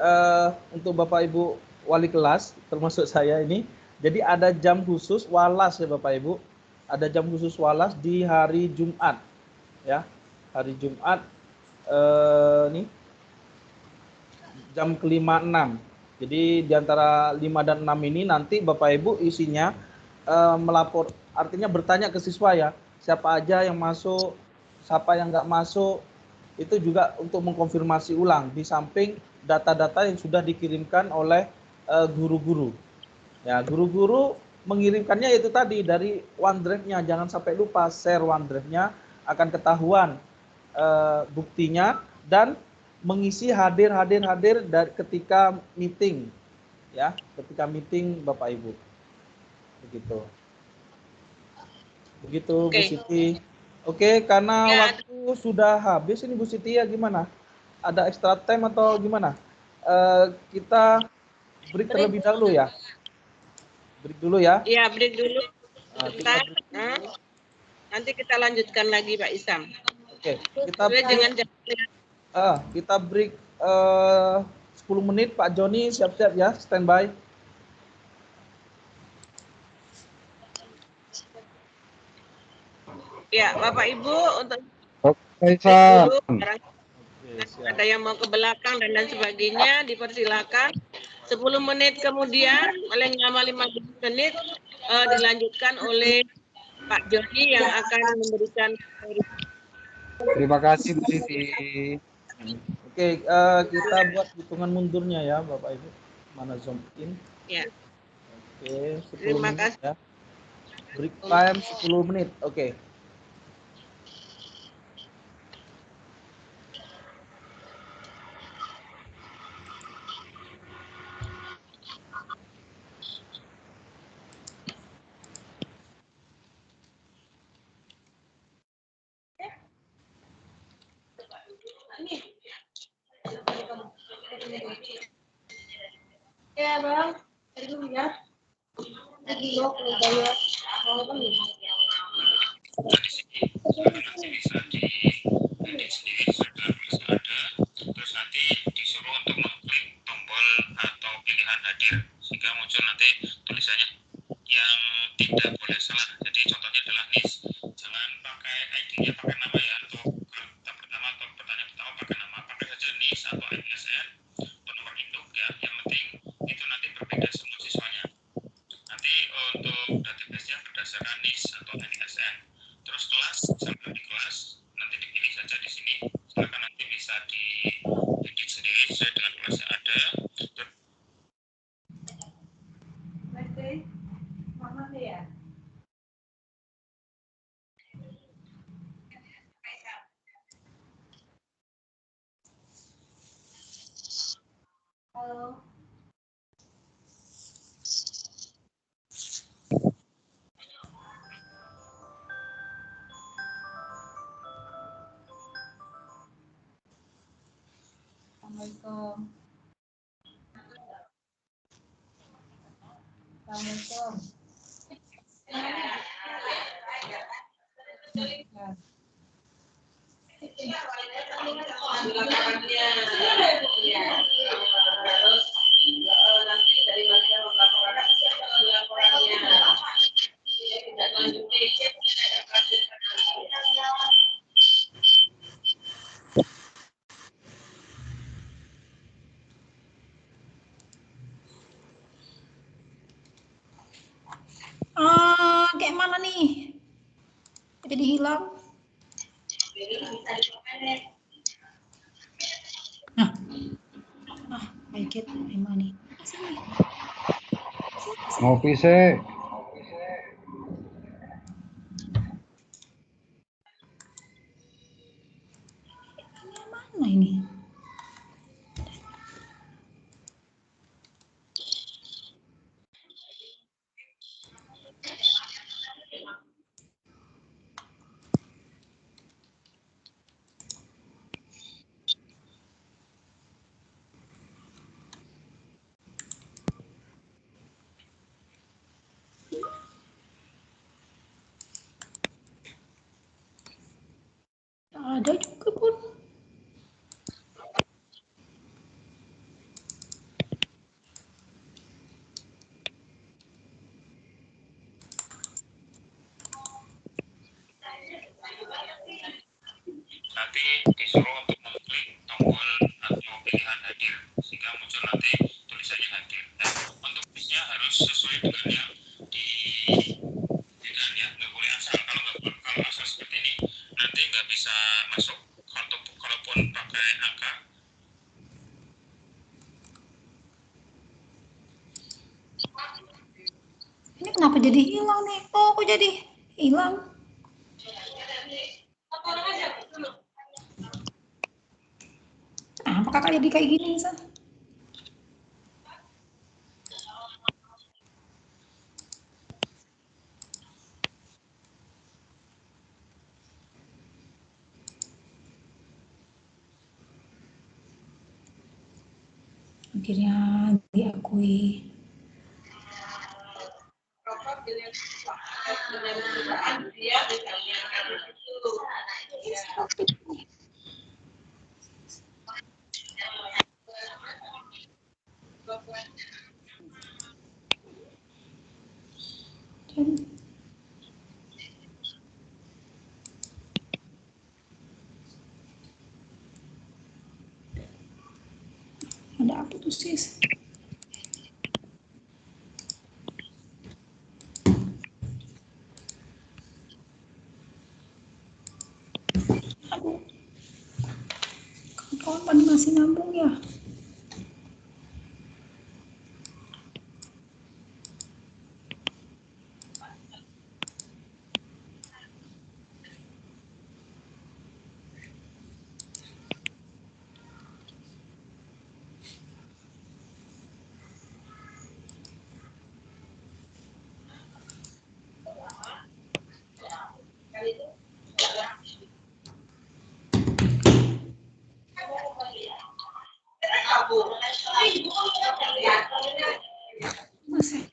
untuk Bapak Ibu wali kelas termasuk saya ini, jadi ada jam khusus walas ya Bapak Ibu, ada jam khusus walas di hari Jumat, ya hari Jumat nih jam ke-5-6. Jadi di antara 5 dan 6 ini nanti Bapak Ibu isinya melapor, artinya bertanya ke siswa ya, siapa aja yang masuk, siapa yang nggak masuk, itu juga untuk mengkonfirmasi ulang di samping data-data yang sudah dikirimkan oleh guru-guru. Ya, guru-guru mengirimkannya itu tadi dari OneDrive-nya, jangan sampai lupa share OneDrive-nya, akan ketahuan buktinya dan mengisi hadir dari ketika meeting, ya, ketika meeting Bapak Ibu, begitu Bu Siti. Oke, karena waktu sudah habis ini Bu Siti ya, gimana? Ada extra time atau gimana? Kita break terlebih dahulu ya. Break dulu ya. Iya, break dulu. Sebentar. Nanti kita lanjutkan lagi Pak Isam. Oke, kita break 10 menit. Pak Joni siap-siap ya, standby. Ya, Bapak Ibu, untuk ada yang mau ke belakang dan lain sebagainya, dipersilakan. 10 menit kemudian, paling lama 15 menit, dilanjutkan oleh Pak Joni yang akan memberikan. Terima kasih Bu Siti. Oke, kita buat hitungan mundurnya ya Bapak Ibu. Mana zoom in? Ya. Oke, 10 Terima menit kasih. ya. Break time 10 menit. Oke. Ya bang, tadi dulu ya. Lagi mau ke bayar. Mau kan ya? Terus nanti disuruh untuk mengklik tombol atau pilihan hadir sehingga muncul nanti tulisannya yang tidak boleh salah. Jadi contohnya adalah NIS, jangan pakai ID-nya pakai nama ya, atau kata pertama atau pertanyaan pertama pakai nama, pakai saja NIS atau NSN atau nomor induk ya. Yang penting itu nanti berbeda semua siswanya. Nanti untuk database-nya berdasarkan NIS atau NSN. Terus kelas, sampai di kelas nanti dipilih saja di sini. Silakan nanti bisa diedit sendiri sesuai dengan kelas yang ada. Mama ya. Halo. Assalamualaikum. Assalamualaikum. Kayak mana nih? Jadi hilang. Nah. Baikit, Emani. Ngopi sih. Mana ini? Tak ada juga pun. Nanti disuruh untuk mengklik tombol atau pilihan hadir sehingga muncul nanti tulisannya hadir. Dan untuk bisnya harus sesuai dengan yang diberikan ya, nggak boleh asal. Kalau asal seperti ini nanti nggak bisa masuk. Kalaupun pakai angka. Ini kenapa jadi hilang nih? Oh, kok jadi hilang? Apa kakak jadi kayak gini, San? Akhirnya diakui. Ada apa tuh, sis? Aduh. Kawan-kawan pada masih nyambung ya? Masih.